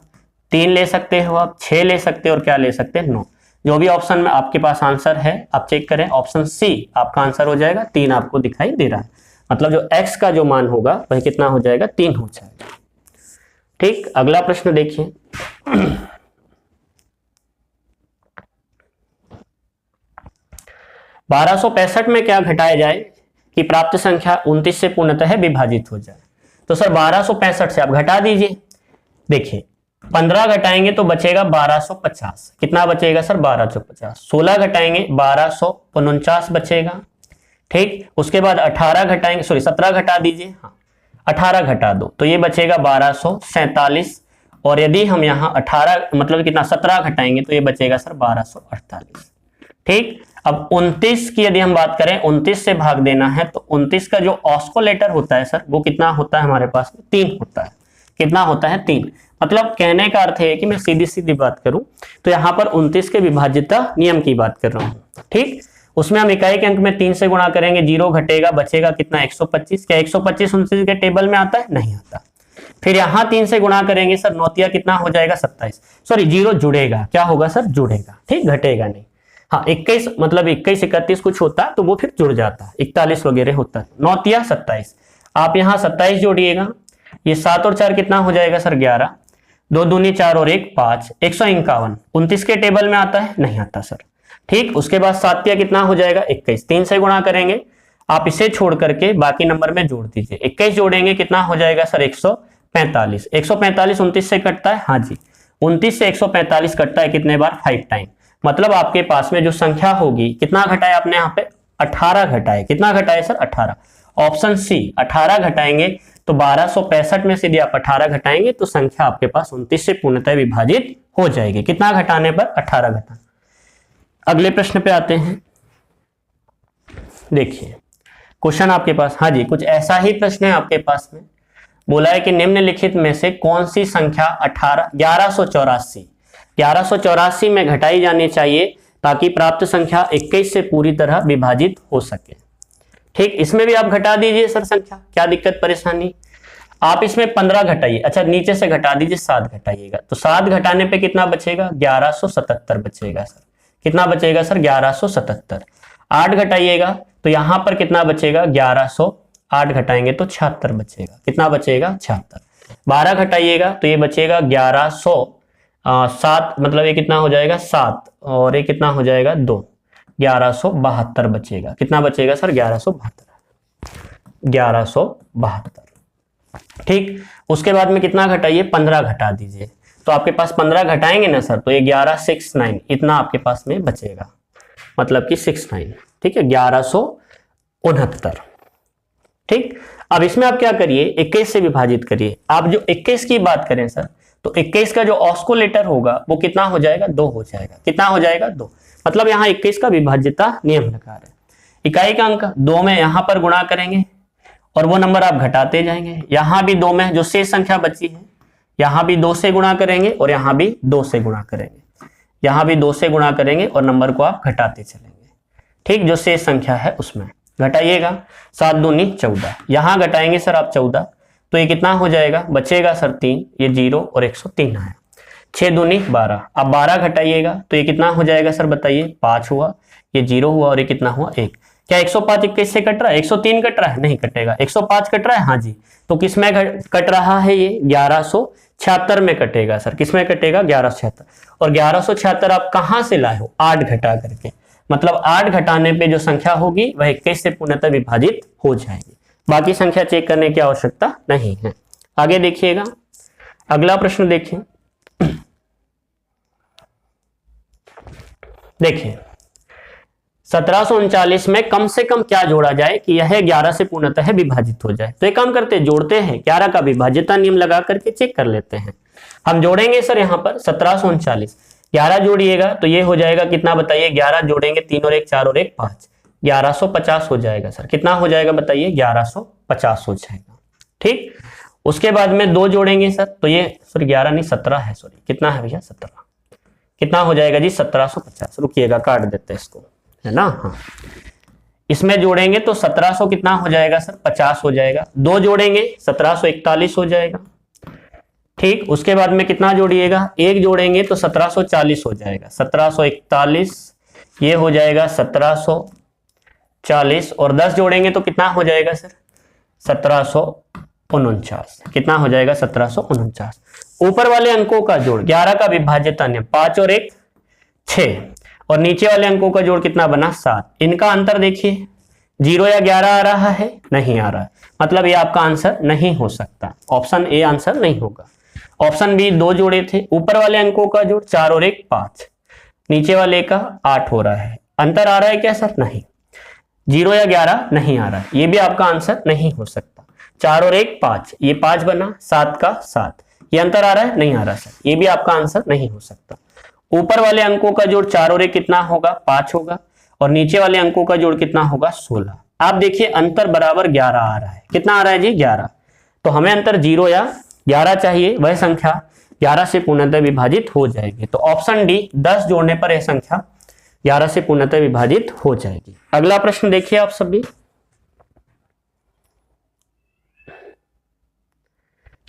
3 ले सकते हो आप, 6 ले सकते हो और क्या ले सकते हैं? 9। जो भी ऑप्शन में आपके पास आंसर है आप चेक करें, ऑप्शन सी आपका आंसर हो जाएगा। 3 आपको दिखाई दे रहा है, मतलब जो x का जो मान होगा वह कितना हो जाएगा? 3 हो जाएगा। ठीक, अगला प्रश्न देखिए 1265 में क्या घटाया जाए कि प्राप्त संख्या 29 से पूर्णतः विभाजित हो जाए? तो सर 1265 से आप घटा दीजिए। देखिए 15 घटाएंगे तो बचेगा 1250, कितना बचेगा सर? 1250। 16 घटाएंगे 1249 बचेगा। ठीक, उसके बाद 18 घटाएंगे, सॉरी 17 घटा दीजिए, हाँ 18 घटा दो तो ये बचेगा 1247, और यदि हम यहाँ 18 मतलब कितना 17 घटाएंगे तो ये बचेगा सर 1248। ठीक, अब 29 की यदि हम बात करें, 29 से भाग देना है तो 29 का जो ऑस्कोलेटर होता है सर वो कितना होता है हमारे पास में? 3 होता है। कितना होता है? 3। मतलब कहने का अर्थ है कि मैं सीधी सीधी बात करूं तो यहाँ पर 29 के विभाज्यता नियम की बात कर रहा हूं। ठीक, उसमें हम इकाई के अंक में 3 से गुणा करेंगे, 0 घटेगा, बचेगा कितना? 125। क्या 125 29 के टेबल में आता है? नहीं आता। फिर यहाँ 3 से गुणा करेंगे सर, 9 कितना हो जाएगा? 27। सॉरी 0 जुड़ेगा, क्या होगा सर? जुड़ेगा। ठीक, घटेगा नहीं। हाँ 21 मतलब 21 31 कुछ होता है तो वो फिर जुड़ जाता है, 41 वगैरह होता है। 9 27, आप यहाँ 27 जोड़िएगा, ये 7 और 4 कितना हो जाएगा सर? 11। 2 दूनी 4 और 1 5, 151। 29 के टेबल में आता है? नहीं आता सर। ठीक, उसके बाद 7 कितना हो जाएगा? 21। 3 से गुणा करेंगे, आप इसे छोड़ करके बाकी नंबर में जोड़ दीजिए। 21 जोड़ेंगे कितना हो जाएगा सर? 145। 145 29 से कटता है, हाँ जी 29 से 145 कटता है कितने बार? 5 टाइम। मतलब आपके पास में जो संख्या होगी, कितना घटाया आपने यहाँ पे? 18 घटाए। कितना घटाए सर? 18। ऑप्शन सी 18 घटाएंगे तो 1265 में से यदि आप 18 घटाएंगे तो संख्या आपके पास 29 से पूर्णतः विभाजित हो जाएगी। कितना घटाने पर? 18 घटाने। अगले प्रश्न पे आते हैं। देखिए क्वेश्चन आपके पास, हाँ जी कुछ ऐसा ही प्रश्न है आपके पास में। बोला है कि निम्नलिखित में से कौन सी संख्या 1184 में घटाई जानी चाहिए ताकि प्राप्त संख्या 21 से पूरी तरह विभाजित हो सके। ठीक, इसमें भी आप घटा दीजिए सर संख्या, क्या दिक्कत परेशानी? आप इसमें 15 घटाइए, अच्छा नीचे से घटा दीजिए, 7 घटाइएगा तो 7 घटाने पे कितना बचेगा? 1177 बचेगा सर। कितना बचेगा सर? 1177। 8 घटाइएगा तो यहां पर कितना बचेगा? 1108 घटाएंगे तो 76 बचेगा। कितना बचेगा? 76। 12 घटाइएगा तो ये बचेगा 1100, 7 मतलब ये कितना हो जाएगा 7 और ये कितना हो जाएगा 2, 1172 बचेगा। कितना बचेगा सर 1172। ठीक, उसके बाद में कितना घटाइए 15 घटा दीजिए, तो आपके पास 15 घटाएंगे ना सर तो ये 1169 इतना आपके पास में बचेगा, मतलब कि 69। ठीक है, 1169। ठीक, अब इसमें आप क्या करिए 21 से विभाजित करिए। आप जो 21 की बात करें सर तो 21 का जो ऑस्कुलेटर होगा वो कितना हो जाएगा 2 हो जाएगा। कितना हो जाएगा 2, मतलब यहाँ 21 का विभाज्यता नियम लगा रहे हैं। इकाई का अंक 2 में यहां पर गुणा करेंगे और वो नंबर आप घटाते जाएंगे। यहां भी 2 में जो शेष संख्या बची है यहां भी 2 से गुणा करेंगे और यहां भी 2 से गुणा करेंगे, यहां भी 2 से गुणा करेंगे और नंबर को आप घटाते चलेंगे। ठीक, जो शेष संख्या है उसमें घटाइएगा। 7 दूनी 14, यहां घटाएंगे सर आप 14 तो ये कितना हो जाएगा बचेगा सर 3, ये 0 और 103 आया। 6 दूनी 12, अब 12 घटाइएगा तो ये कितना हो जाएगा सर बताइए 5 हुआ, ये 0 हुआ और ये कितना हुआ 1। क्या 105 21 से कट रहा है? 103 कट रहा है? नहीं कटेगा। 105 कट रहा है? हाँ जी, तो किस में कट रहा है? ये 1176 में कटेगा सर। किस में कटेगा? 1176। और 1176 आप कहां से लाए हो? 8 घटा करके, मतलब 8 घटाने पे जो संख्या होगी वह 21 से पूर्णतः विभाजित हो जाएगी। बाकी संख्या चेक करने की आवश्यकता नहीं है। आगे देखिएगा, अगला प्रश्न देखिए। देखिए 1739 में कम से कम क्या जोड़ा जाए कि यह 11 से पूर्णतः विभाजित हो जाए। तो एक काम करते हैं, जोड़ते हैं 11 का विभाज्यता नियम लगा करके चेक कर लेते हैं। हम जोड़ेंगे सर यहाँ पर 1739, 11 जोड़िएगा तो ये हो जाएगा कितना बताइए? 11 जोड़ेंगे 3 और 1 4 और 1 5, 1150 हो जाएगा सर। कितना हो जाएगा बताइए? 1150 हो जाएगा। ठीक, उसके बाद में 2 जोड़ेंगे सर तो ये सॉरी 11 नहीं 17 है, सॉरी कितना है भैया 17। कितना हो जाएगा जी? 1750। रुकिएगा काट देते हैं इसको, है ना। हाँ, इसमें जोड़ेंगे तो 1700 कितना हो जाएगा सर? 50 हो जाएगा। 2 जोड़ेंगे 1741 हो जाएगा। ठीक, उसके बाद में कितना जोड़िएगा? 1 जोड़ेंगे तो 1740 हो जाएगा। 1741 ये हो जाएगा 1740 और 10 जोड़ेंगे तो कितना हो जाएगा सर? 1749। कितना हो जाएगा? 1749। ऊपर वाले अंकों का जोड़ 11 का विभाज्यता नियम 5 और 1 6 और नीचे वाले अंकों का जोड़ कितना बना? 7। इनका अंतर देखिए 0 या 11 आ रहा है? नहीं आ रहा है, मतलब ये आपका आंसर नहीं हो सकता। ऑप्शन ए आंसर नहीं होगा। ऑप्शन बी 2 जोड़े थे, ऊपर वाले अंकों का जोड़ 4 और 1 5, नीचे वाले का 8 हो रहा है। अंतर आ रहा है क्या सर? नहीं। 0 या 11 नहीं आ रहा है, ये भी आपका आंसर नहीं हो सकता। 4 और 1 5, ये 5 बना, 7 का 7, ये अंतर आ रहा है? नहीं आ रहा सर, ये भी आपका आंसर नहीं हो सकता। ऊपर वाले अंकों का जोड़ 4 और 1 कितना होगा? 5 होगा और नीचे वाले अंकों का जोड़ कितना होगा? 16। आप देखिए अंतर बराबर 11 आ रहा है। कितना आ रहा है जी? 11। तो हमें अंतर 0 या 11 चाहिए, वह संख्या 11 से पूर्णतः विभाजित हो जाएगी। तो ऑप्शन डी 10 जोड़ने पर यह संख्या 11 से पूर्णतः विभाजित हो जाएगी। अगला प्रश्न देखिए आप सभी।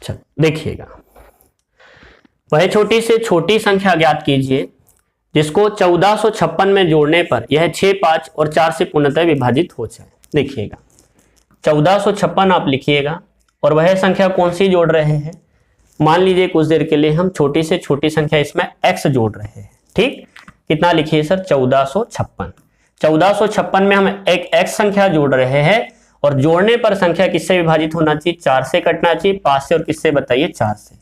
चलो देखिएगा, वह छोटी से छोटी संख्या ज्ञात कीजिए जिसको 1456 में जोड़ने पर यह 6 5 और 4 से पूर्णतः विभाजित हो जाए। देखिएगा 1456 आप लिखिएगा और वह संख्या कौन सी जोड़ रहे हैं? मान लीजिए कुछ देर के लिए हम छोटी से छोटी संख्या इसमें x जोड़ रहे हैं। ठीक, कितना लिखिए सर? 1456। 1456 में हम एक x संख्या जोड़ रहे हैं और जोड़ने पर संख्या किससे विभाजित होना चाहिए? 4 से कटना चाहिए। 5 से और किससे बताइए? 4 से।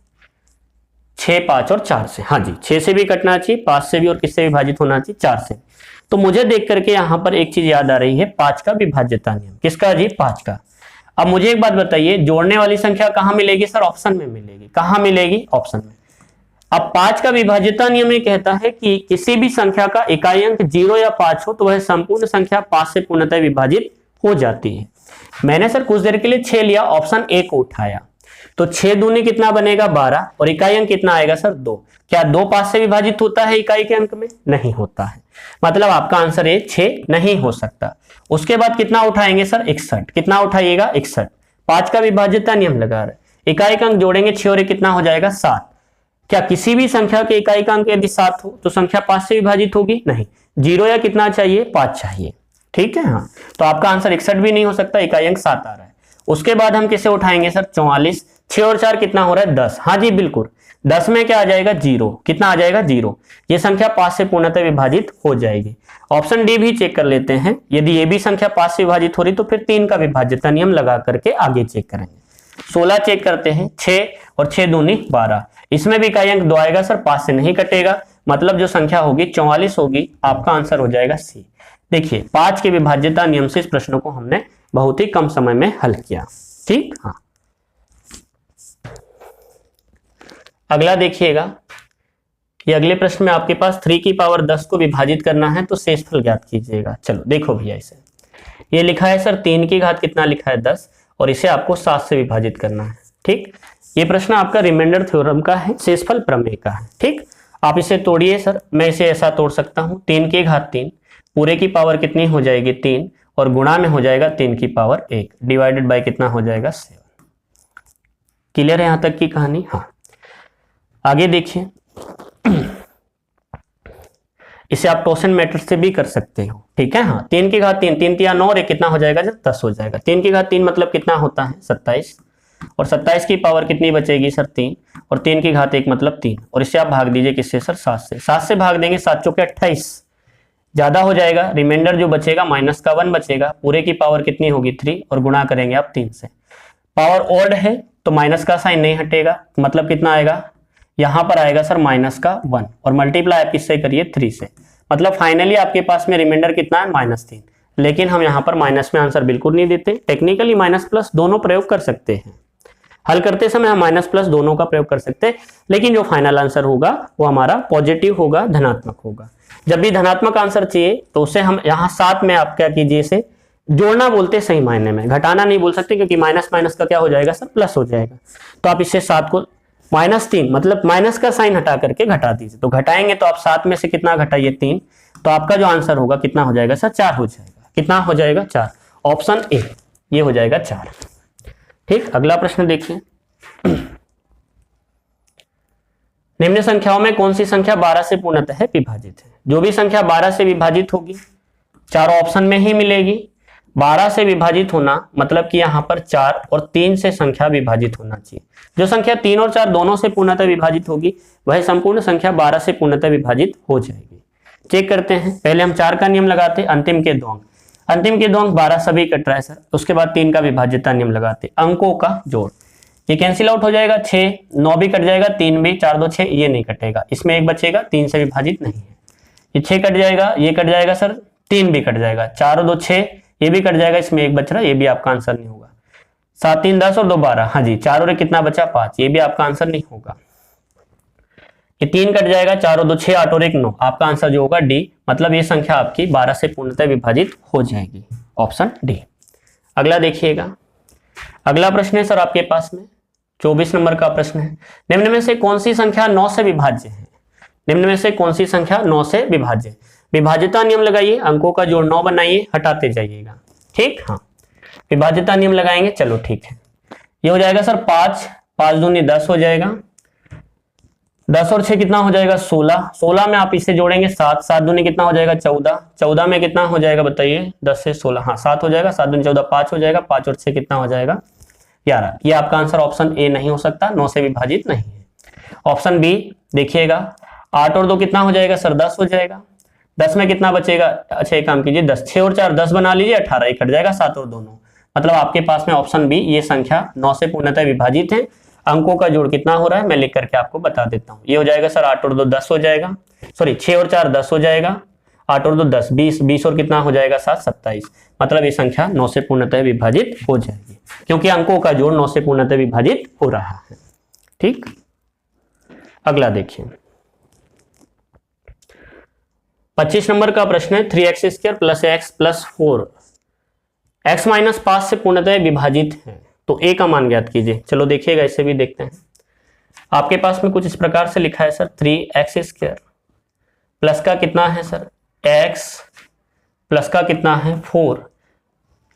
6 5 और 4 से, हाँ जी 6 से भी कटना चाहिए, 5 से भी, और किससे विभाजित होना चाहिए? 4 से। तो मुझे देख करके यहां पर एक चीज याद आ रही है, 5 का विभाज्यता नियम। किसका जी? 5 का। अब मुझे एक बात बताइए, जोड़ने वाली संख्या कहां मिलेगी सर? ऑप्शन में मिलेगी। कहां मिलेगी? ऑप्शन में। अब 5 का विभाज्यता नियम ये कहता है कि किसी भी संख्या का इकाई अंक 0 या 5 हो तो वह संपूर्ण संख्या 5 से पूर्णतः विभाजित हो जाती है। मैंने सर कुछ देर के लिए 6 लिया, ऑप्शन ए को उठाया, तो 6 दूनी कितना बनेगा? 12 और इकाई अंक कितना आएगा सर? 2। क्या 2 5 से विभाजित होता है इकाई के अंक में? नहीं होता है, मतलब आपका आंसर ये 6 नहीं हो सकता। उसके बाद कितना उठाएंगे सर? 61। कितना उठाइएगा? 61। 5 का विभाज्यता नियम लगा रहे, इकाई का अंक जोड़ेंगे 6 और 1 कितना हो जाएगा? 7। क्या किसी भी संख्या के इकाई का अंक यदि 7 हो तो संख्या 5 से विभाजित होगी? नहीं। 0 या कितना चाहिए? 5 चाहिए। ठीक है, हाँ, तो आपका आंसर 61 भी नहीं हो सकता, इकाई अंक 7 आ रहा है। उसके बाद हम किसे उठाएंगे सर? 44। 6 और 4 कितना हो रहा है 10। हाँ जी बिल्कुल, 10 में क्या आ जाएगा 0, कितना आ जाएगा 0। ये संख्या 5 से पूर्णतः विभाजित हो जाएगी। ऑप्शन डी भी चेक कर लेते हैं। यदि ये भी संख्या 5 से विभाजित हो रही तो फिर 3 का विभाज्यता नियम लगा करके आगे चेक करेंगे। 16 चेक करते हैं, 6 और 6 दूनी 12। इसमें भी इकाई अंक 2 आएगा सर, 5 से नहीं कटेगा, मतलब जो संख्या होगी 44 होगी। आपका आंसर हो जाएगा सी। देखिए 5 के विभाज्यता नियम से इस प्रश्न को हमने बहुत ही कम समय में हल किया। ठीक, हाँ। अगला देखिएगा, ये अगले प्रश्न में आपके पास 3 की पावर 10 को विभाजित करना है तो शेषफल ज्ञात कीजिएगा। चलो देखो भैया, इसे ये लिखा है सर 3 की घात कितना लिखा है 10, और इसे आपको 7 से विभाजित करना है। ठीक, ये प्रश्न आपका रिमाइंडर थ्योरम का है, शेषफल प्रमेय का है। ठीक, आप इसे तोड़िए सर, मैं इसे ऐसा तोड़ सकता हूं, 3 की घात 3 पूरे की पावर कितनी हो जाएगी 3, और गुणा में हो जाएगा 3 की पावर 1 डिवाइडेड बाय कितना हो जाएगा 7। क्लियर है यहां तक की कहानी? हाँ, आगे देखिए, इसे आप टोसन मेथड से भी कर सकते हो। ठीक है, हाँ, 3 की घात 3, 3 तिया 9 और 1 कितना हो जाएगा जब 10 हो जाएगा। 3 की घात 3 मतलब कितना होता है 27, और 27 की पावर कितनी बचेगी सर 3, और 3 की घात 1 मतलब 3, और इससे आप भाग दीजिए किससे सर 7 से। 7 से भाग देंगे 7 चौके 28, ज्यादा हो जाएगा, रिमाइंडर जो बचेगा माइनस का 1 बचेगा, पूरे की पावर कितनी होगी 3, और गुणा करेंगे आप 3 से। पावर ऑड है तो माइनस का साइन नहीं हटेगा, मतलब कितना आएगा, यहां पर आएगा सर माइनस का 1, और मल्टीप्लाई आप किससे करिए 3 से, मतलब फाइनली आपके पास में रिमाइंडर कितना है -3। लेकिन हम यहां पर माइनस में आंसर बिल्कुल नहीं देते, टेक्निकली माइनस प्लस दोनों प्रयोग कर सकते हैं, हल करते समय हम माइनस प्लस दोनों का प्रयोग कर सकते हैं, लेकिन जो फाइनल आंसर होगा वो हमारा पॉजिटिव होगा, धनात्मक होगा। जब भी धनात्मक आंसर चाहिए तो उसे हम यहाँ साथ में आप क्या कीजिए, इसे जोड़ना बोलते सही मायने में, घटाना नहीं बोल सकते, क्योंकि माइनस माइनस का क्या हो जाएगा सर प्लस हो जाएगा। तो आप इससे 7 को -3 मतलब माइनस का साइन हटा करके घटा दीजिए, तो घटाएंगे तो आप 7 में से कितना घटाइए 3, तो आपका जो आंसर होगा कितना हो जाएगा सर 4 हो जाएगा। कितना हो जाएगा 4, ऑप्शन ए ये हो जाएगा 4। ठीक, अगला प्रश्न देखिए, निम्न संख्याओं में कौन सी संख्या 12 से पूर्णतः विभाजित है। जो भी संख्या 12 से विभाजित होगी चारों ऑप्शन में ही मिलेगी। 12 से विभाजित होना मतलब कि यहां पर 4 और 3 से संख्या विभाजित होना चाहिए। जो संख्या 3 और 4 दोनों से पूर्णतः विभाजित होगी वह संपूर्ण संख्या 12 से पूर्णतः विभाजित हो जाएगी। चेक करते हैं, पहले हम 4 का नियम लगाते, अंतिम के 2 अंक, अंतिम के 2 अंक 12 सभी कट रहा है सर, उसके बाद 3 का विभाज्यता नियम लगाते, अंकों का जोड़, ये कैंसिल आउट हो जाएगा, 6 9 भी कट जाएगा, 3 भी, 4 2 6, ये नहीं कटेगा, इसमें 1 बचेगा, 3 से विभाजित नहीं है, ये 6 कट जाएगा, ये कट जाएगा सर, 3 भी कट जाएगा, 4 और 2 6, ये भी कट जाएगा, इसमें 1 बच रहा है, ये भी आपका आंसर नहीं होगा। 7 3 10 और 2 12, हाँ जी, 4 और 1 कितना बचा 5, ये भी आपका आंसर नहीं होगा। ये 3 कट जाएगा, 4 और 2 6, 8 और 1 9, आपका आंसर जो होगा डी, मतलब ये संख्या आपकी 12 से पूर्णतः विभाजित हो जाएगी, ऑप्शन डी। अगला देखिएगा, अगला प्रश्न है सर आपके पास में 24 नंबर का प्रश्न है, निम्न में से कौन सी संख्या 9 से विभाज्य है। निम्न में से कौन सी संख्या 9 से विभाज्य, विभाज्यता नियम लगाइए, अंकों का जोड़ 9 बनाइए, हटाते जाइएगा। ठीक, हाँ, विभाज्यता नियम लगाएंगे, चलो ठीक है, ये हो जाएगा सर 5 5 दूनी 10 हो जाएगा, 10 और 6 कितना हो जाएगा 16, 16 में आप इसे जोड़ेंगे 7 7 दूनी कितना हो जाएगा 14, 14 में कितना हो जाएगा बताइए 10 से 16, हाँ 7 हो जाएगा, 7 दूनी 14 5 हो जाएगा, 5 और 6 कितना हो जाएगा 11। ये आपका आंसर ऑप्शन ए नहीं हो सकता, 9 से विभाजित नहीं है। ऑप्शन बी देखिएगा, 8 और 2 कितना हो जाएगा सर 10 हो जाएगा, 10 में कितना बचेगा, अच्छा एक काम कीजिए 10 6 और 4 10 बना लीजिए, 18 एक कट जाएगा, 7 और 2 9, मतलब आपके पास में ऑप्शन बी ये संख्या 9 से पूर्णतः विभाजित है। अंकों का जोड़ कितना हो रहा है मैं लिख करके आपको बता देता हूं, ये हो जाएगा सर 8 और 2 10 हो जाएगा, सॉरी 6 और 4 10 हो जाएगा, 8 और 2 10 20 20 और कितना हो जाएगा 7 27, मतलब ये संख्या 9 से पूर्णतः विभाजित हो जाएगी, क्योंकि अंकों का जोड़ 9 से पूर्णतः विभाजित हो रहा है। ठीक, अगला देखिए 25 नंबर का प्रश्न है, 3x² + x + 4 x - 5 से पूर्णतः विभाजित है, तो a का मान ज्ञात कीजिए। चलो देखिएगा, इसे भी देखते हैं। आपके पास में कुछ इस प्रकार से लिखा है सर 3x² प्लस का कितना है सर x प्लस का कितना है 4,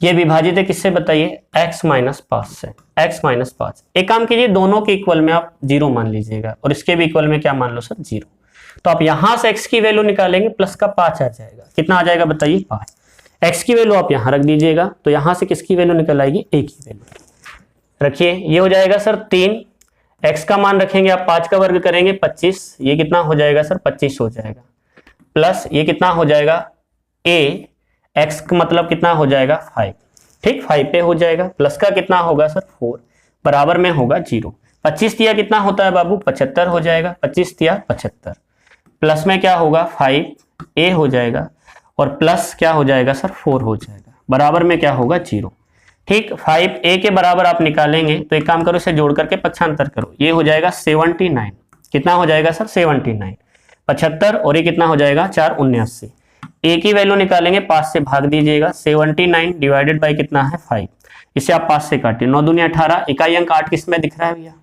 ये विभाजित है किससे बताइए x - 5 से, x - 5। एक काम कीजिए, दोनों के इक्वल में आप 0 मान लीजिएगा और इसके भी इक्वल में क्या मान लो सर 0, तो आप यहां से x की वैल्यू निकालेंगे, प्लस का 5 आ जाएगा, कितना आ जाएगा बताइए 5, x की वैल्यू आप यहां रख दीजिएगा, तो यहां से किसकी वैल्यू निकल आएगी a की वैल्यू, रखिए, ये हो जाएगा सर 3, x का मान रखेंगे आप 5 का वर्ग करेंगे 25, ये कितना हो जाएगा सर 25 हो जाएगा, प्लस ये कितना हो जाएगा a, x का मतलब कितना हो जाएगा 5, ठीक 5 पे हो जाएगा, प्लस का कितना होगा सर 4, बराबर में होगा 0। 25 दिया कितना होता है बाबू 75 हो जाएगा, 25 दिया 75, प्लस में क्या होगा 5a हो जाएगा और प्लस क्या हो जाएगा सर 4 हो जाएगा, बराबर में क्या होगा 0। ठीक, 5a के बराबर आप निकालेंगे तो एक काम करो, इसे जोड़ करके पक्षांतर करो, ये हो जाएगा 79, कितना हो जाएगा सर 79, 75 और ये कितना हो जाएगा 4 79, a की वैल्यू निकालेंगे 5 से भाग दीजिएगा, 79 डिवाइडेड बाई कितना है 5, इसे आप 5 से काटिए, 9 दूनी 18, इकाई अंक 8 किस में दिख रहा है भैया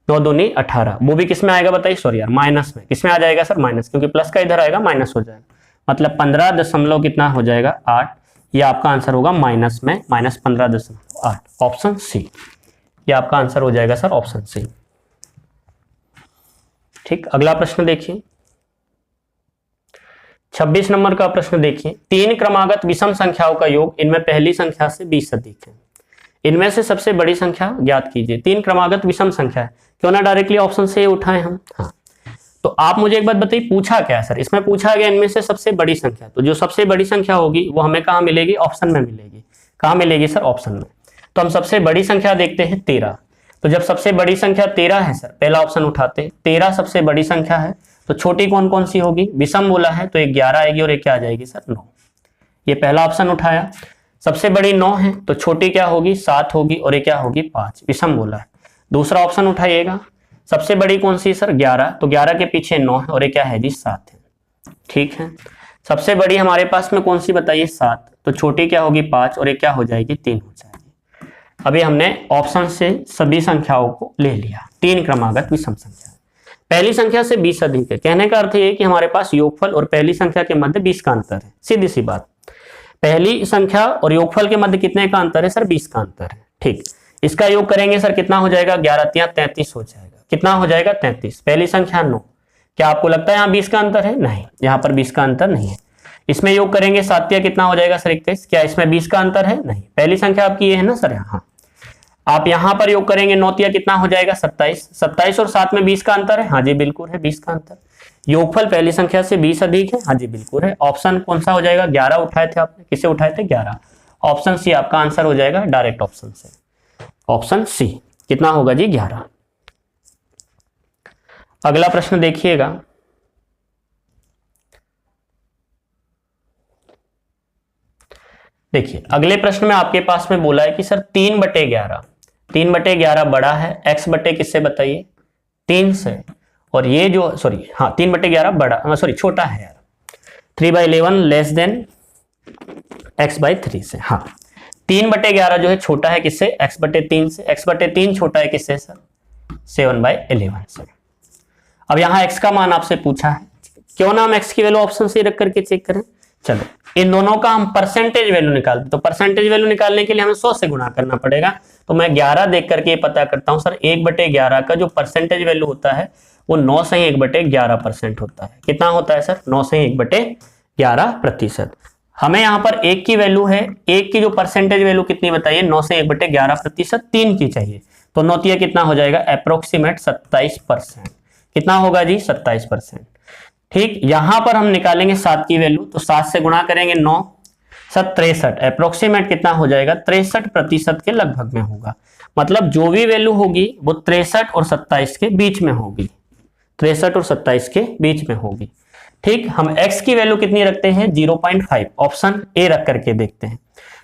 9 दूनी 18, वो भी किस में आएगा बताइए, सॉरी यार माइनस में, किस में आ जाएगा सर माइनस, क्योंकि प्लस का इधर आएगा माइनस हो जाएगा, मतलब 15 दशमलव कितना हो जाएगा 8, ये आपका आंसर होगा माइनस में -15.8, ऑप्शन सी, ये आपका आंसर हो जाएगा सर ऑप्शन सी। ठीक, अगला प्रश्न देखिए 26 नंबर का प्रश्न देखिए, 3 क्रमागत विषम संख्याओं का योग इनमें पहली संख्या से 20 अधिक है, इनमें से सबसे बड़ी संख्या ज्ञात कीजिए। 3 क्रमागत विषम संख्या है, क्यों ना डायरेक्टली ऑप्शन से उठाएं हम। हाँ, तो आप मुझे एक बात बताइए पूछा क्या है सर, इसमें पूछा गया इनमें से सबसे बड़ी संख्या, तो जो सबसे बड़ी संख्या होगी वो हमें कहाँ मिलेगी, ऑप्शन में मिलेगी। कहाँ मिलेगी सर, ऑप्शन में। तो हम सबसे बड़ी संख्या देखते हैं 13, तो जब सबसे बड़ी संख्या 13 है सर, पहला ऑप्शन उठाते हैं, 13 सबसे बड़ी संख्या है, तो छोटी कौन कौन सी होगी, विषम बोला है तो 11 आएगी और एक क्या आ जाएगी सर 9, ये पहला ऑप्शन उठाया। सबसे बड़ी 9 है तो छोटी क्या होगी 7 होगी और एक क्या होगी 5, विषम बोला है। दूसरा ऑप्शन उठाइएगा, सबसे बड़ी कौन सी सर 11, तो 11 के पीछे 9 है और एक क्या है जी 7 है, ठीक है। सबसे बड़ी हमारे पास में कौन सी बताइए 7, तो छोटी क्या होगी 5 और एक क्या हो जाएगी 3 हो जाएगी। अभी हमने ऑप्शन से सभी संख्याओं को ले लिया, 3 क्रमागत विषम संख्या, पहली संख्या से 20 अधिक है, कहने का अर्थ ये कि हमारे पास योगफल और पहली संख्या के मध्य 20 का अंतर है, सीधी सी बात। पहली संख्या और योगफल के मध्य कितने का अंतर है सर 20 का अंतर है, ठीक। इसका योग करेंगे सर कितना हो जाएगा, 11 तिया 33 हो जाएगा, कितना हो जाएगा 33। पहली संख्या 9, क्या आपको लगता है यहाँ 20 का अंतर है, नहीं, यहाँ पर 20 का अंतर नहीं है। इसमें योग करेंगे 7 तिया कितना हो जाएगा सर 21, क्या इसमें 20 का अंतर है, नहीं। पहली संख्या आपकी ये है ना सर, यहाँ आप यहाँ पर योग करेंगे 9 तिया कितना हो जाएगा 27, 27 और 7 में 20 का अंतर है, हाँ जी बिल्कुल है 20 का अंतर। योगफल पहली संख्या से 20 अधिक है, हाँ जी बिल्कुल है। ऑप्शन कौन सा हो जाएगा, 11 उठाए थे आपने, किसे उठाए थे 11, ऑप्शन सी आपका आंसर हो जाएगा, डायरेक्ट ऑप्शन से, ऑप्शन सी कितना होगा जी 11। अगला प्रश्न देखिएगा, देखिए अगले प्रश्न में आपके पास में बोला है कि सर 3/11, 3/11 बड़ा है, x बटे किससे बताइए 3 से, और ये जो सॉरी हाँ 3/11 बड़ा सॉरी छोटा है यार, 3/11 लेस देन x/3 से। हाँ 3/11 जो है छोटा है किससे, x/3 से, x/3 छोटा है किससे सर 7/11 से। अब यहाँ x का मान आपसे पूछा है, क्यों ना हम x की वैल्यू ऑप्शन से रख करके चेक करें। चलो इन दोनों का हम परसेंटेज वैल्यू निकालते, तो परसेंटेज वैल्यू निकालने के लिए हमें 100 से गुणा करना पड़ेगा, तो मैं 11 देख करके पता करता हूं सर 1/11 का जो परसेंटेज वैल्यू होता है वो 9 से 1/11% होता है। कितना होता है सर 9 से 1/11%। हमें यहाँ पर 1 की वैल्यू है, 1 की जो परसेंटेज वैल्यू कितनी बताइए 9 से 1/11%, 3 की चाहिए, तो 9 तिया कितना हो जाएगा अप्रोक्सीमेट 27%, कितना होगा जी 27%, ठीक। यहां पर हम निकालेंगे 7 की वैल्यू, तो 7 से गुणा करेंगे 9 7 63, अप्रोक्सीमेट कितना हो जाएगा 63% के लगभग में होगा, मतलब जो भी वैल्यू होगी वो 63 और 27 के बीच में होगी, 63 और 27 के बीच में होगी, ठीक। हम x की वैल्यू कितनी रखते हैं 0.5, ऑप्शन ए रख करके देखते हैं,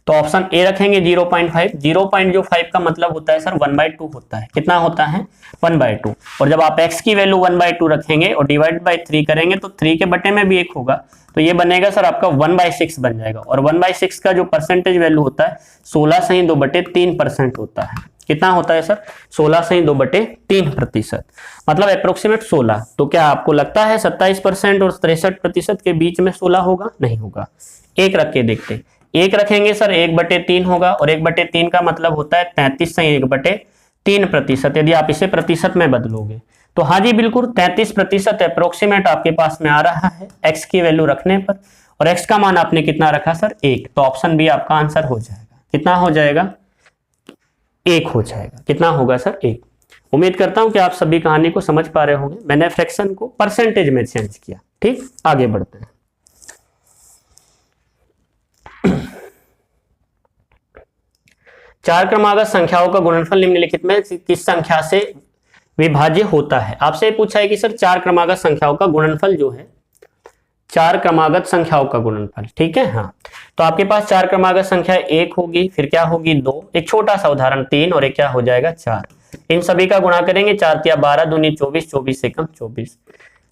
तो ऑप्शन ए रखेंगे 0.5, 0.5 का मतलब होता है सर 1/2 होता है, कितना होता है 1/2, और जब आप x की वैल्यू 1/2 रखेंगे और डिवाइड बाय 3 करेंगे तो 3 के बटे में भी 1 होगा, तो ये बनेगा सर आपका 1/6 बन जाएगा, और 1/6 का जो परसेंटेज वैल्यू होता है 16 से 2/3% होता है, कितना होता है सर 16 से 2/3%, मतलब अप्रोक्सीमेट 16। तो क्या आपको लगता है 27% और 63% के बीच में 16 होगा, नहीं होगा। एक रख के देखते, एक रखेंगे सर 1/3 होगा, और 1/3 का मतलब होता है 33 से 1/3%, यदि आप इसे प्रतिशत में बदलोगे तो हाँ जी बिल्कुल 33% अप्रोक्सीमेट आपके पास में आ रहा है x की वैल्यू रखने पर, और x का मान आपने कितना रखा सर 1, तो ऑप्शन बी आपका आंसर हो जाएगा, कितना हो जाएगा 1 हो जाएगा। कितना होगा सर? 1। उम्मीद करता हूं कि आप सभी कहानी को समझ पा रहे होंगे। मैंने फ्रैक्शन को परसेंटेज में चेंज किया। ठीक, आगे बढ़ते हैं। चार क्रमागत संख्याओं का गुणनफल निम्नलिखित में किस संख्या से विभाज्य होता है? आपसे पूछा है कि सर चार क्रमागत संख्याओं का गुणनफल जो है, चार क्रमागत संख्याओं का गुणनफल, ठीक है। हाँ, तो आपके पास चार क्रमागत संख्या 1 होगी, फिर क्या होगी 2, एक छोटा सा उदाहरण 3 और एक क्या हो जाएगा 4। इन सभी का गुणा करेंगे, 4 तिया 12 दूनी 24, 24 से कम 24।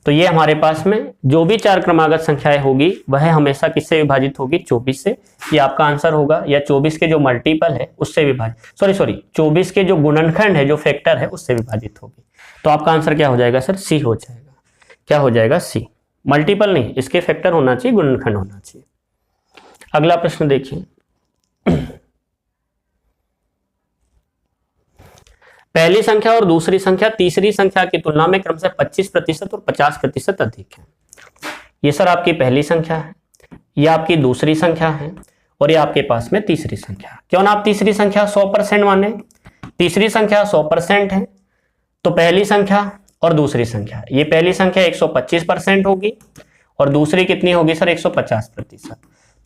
तो ये हमारे पास में जो भी चार क्रमागत संख्याएं होगी वह हमेशा किससे विभाजित होगी? 24 से। ये आपका आंसर होगा, या 24 के जो मल्टीपल है उससे विभाजित, सॉरी 24 के जो गुणनखंड है, जो फैक्टर है उससे विभाजित होगी। तो आपका आंसर क्या हो जाएगा सर? सी हो जाएगा। क्या हो जाएगा? सी। मल्टीपल नहीं, इसके फैक्टर होना चाहिए, गुणनखंड होना चाहिए। अगला प्रश्न देखिए। पहली संख्या और दूसरी संख्या तीसरी संख्या की तुलना में क्रमशः 25% और 50% अधिक है। ये सर आपकी पहली संख्या है, ये आपकी दूसरी संख्या है और ये आपके पास में तीसरी संख्या है। क्यों ना आप तीसरी संख्या 100% माने? तीसरी संख्या 100% है, तो पहली संख्या और दूसरी संख्या, ये पहली संख्या 125% होगी और दूसरी कितनी होगी सर? 150%।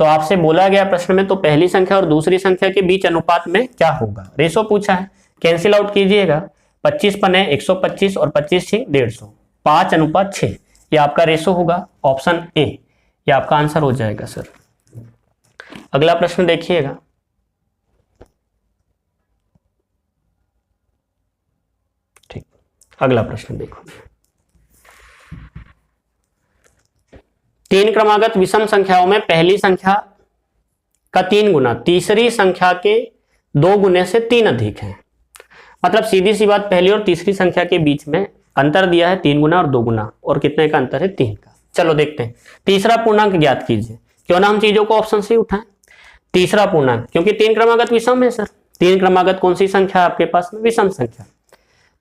तो आपसे बोला गया प्रश्न में, तो पहली संख्या और दूसरी संख्या के बीच अनुपात में क्या होगा? रेशो पूछा है, कैंसिल आउट कीजिएगा। 25 पने 125 और 25 6 150, 5:6। ये आपका रेशो होगा, ऑप्शन ए, ये आपका आंसर हो जाएगा सर। अगला प्रश्न देखिएगा। ठीक, अगला प्रश्न देखो। 3 क्रमागत विषम संख्याओं में पहली संख्या का 3 गुना तीसरी संख्या के 2 गुने से 3 अधिक है। मतलब सीधी सी बात, पहली और तीसरी संख्या के बीच में अंतर दिया है 3 गुना और 2 गुना, और कितने का अंतर है? 3 का। चलो देखते हैं। तीसरा पूर्णांक ज्ञात कीजिए। क्यों ना हम चीजों को ऑप्शन से उठाएं। तीसरा पूर्णांक, क्योंकि 3 क्रमागत विषम है सर। 3 क्रमागत कौन सी संख्या है आपके पास में? विषम संख्या।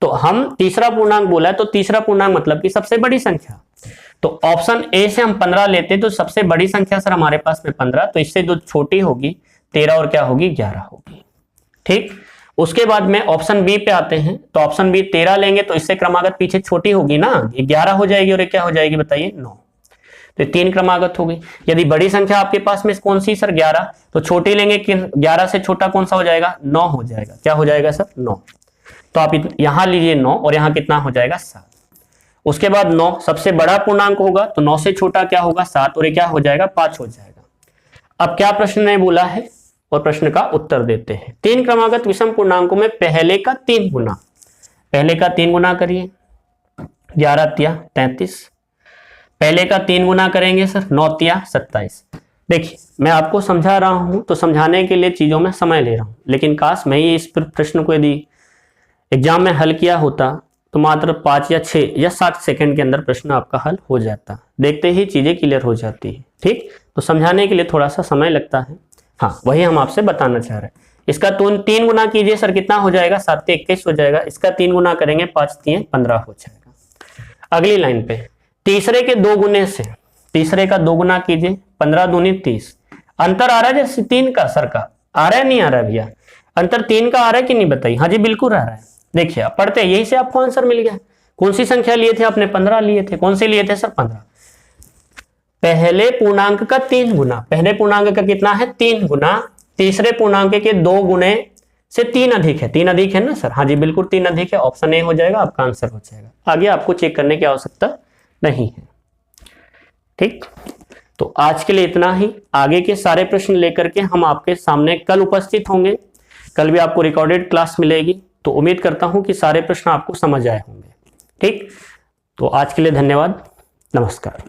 तो हम तीसरा पूर्णांक बोला है, तो तीसरा पूर्णांक मतलब कि सबसे बड़ी संख्या। तो ऑप्शन ए से हम 15 लेते, तो सबसे बड़ी संख्या सर हमारे पास में 15, तो इससे जो छोटी होगी 13 और क्या होगी? 11 होगी। ठीक, उसके बाद में ऑप्शन बी पे आते हैं। तो ऑप्शन बी 13 लेंगे, तो इससे क्रमागत पीछे छोटी होगी ना, 11 हो जाएगी, और ये क्या हो जाएगी बताइए? 9। तो 3 क्रमागत हो गई। यदि बड़ी संख्या आपके पास में कौन सी सर? 11, तो छोटी लेंगे, 11 से छोटा कौन सा हो जाएगा? 9 हो जाएगा। क्या हो जाएगा सर? 9। तो आप यहां लीजिए 9, और यहां कितना हो जाएगा? 7। उसके बाद 9 सबसे बड़ा पूर्णांक होगा, तो 9 से छोटा क्या होगा? 7, और ये क्या हो जाएगा? 5 हो जाएगा। अब क्या प्रश्न ने बोला है, और प्रश्न का उत्तर देते हैं। 3 क्रमागत विषम पूर्णांकों में पहले का 3 गुना, पहले का 3 गुना करिए, 11 तिया 33। पहले का 3 गुना करेंगे सर, 9 तिया 27। देखिए मैं आपको समझा रहा हूं, तो समझाने के लिए चीजों में समय ले रहा हूं, लेकिन काश मैं ये इस प्रश्न को यदि एग्जाम में हल किया होता तो मात्र 5 या 6 या 7 सेकंड के अंदर प्रश्न आपका हल हो जाता। देखते ही चीजें क्लियर हो जाती है। ठीक, तो समझाने के लिए थोड़ा सा समय लगता है। हाँ, वही हम आपसे बताना चाह रहे हैं। इसका 3 गुना कीजिए सर, कितना हो जाएगा? 7 से 21 हो जाएगा। इसका 3 गुना करेंगे, 5 तिया 15 हो जाएगा। अगली लाइन पे तीसरे के 2 गुने से, तीसरे का 2 गुना कीजिए, 15 दूनी 30। अंतर आ रहा है जैसे 3 का सर का, आ रहा है नहीं आ रहा है भैया? अंतर 3 का आ रहा है कि नहीं बताइए? हाँ जी बिल्कुल आ रहा है। देखिए आप पढ़ते, यही से आपको आंसर मिल गया। कौन सी संख्या लिए थे आपने? 15 लिए थे। कौन से लिए थे सर? 15। पहले पूर्णांक का 3 गुना, पहले पूर्णांक का कितना है? 3 गुना तीसरे पूर्णांक के 2 गुने से 3 अधिक है। 3 अधिक है ना सर? हाँ जी बिल्कुल 3 अधिक है। ऑप्शन ए हो जाएगा, आपका आंसर हो जाएगा। आगे आपको चेक करने की आवश्यकता नहीं है। ठीक, तो आज के लिए इतना ही। आगे के सारे प्रश्न लेकर के हम आपके सामने कल उपस्थित होंगे। कल भी आपको रिकॉर्डेड क्लास मिलेगी, तो उम्मीद करता हूं कि सारे प्रश्न आपको समझ आए होंगे। ठीक, तो आज के लिए धन्यवाद, नमस्कार।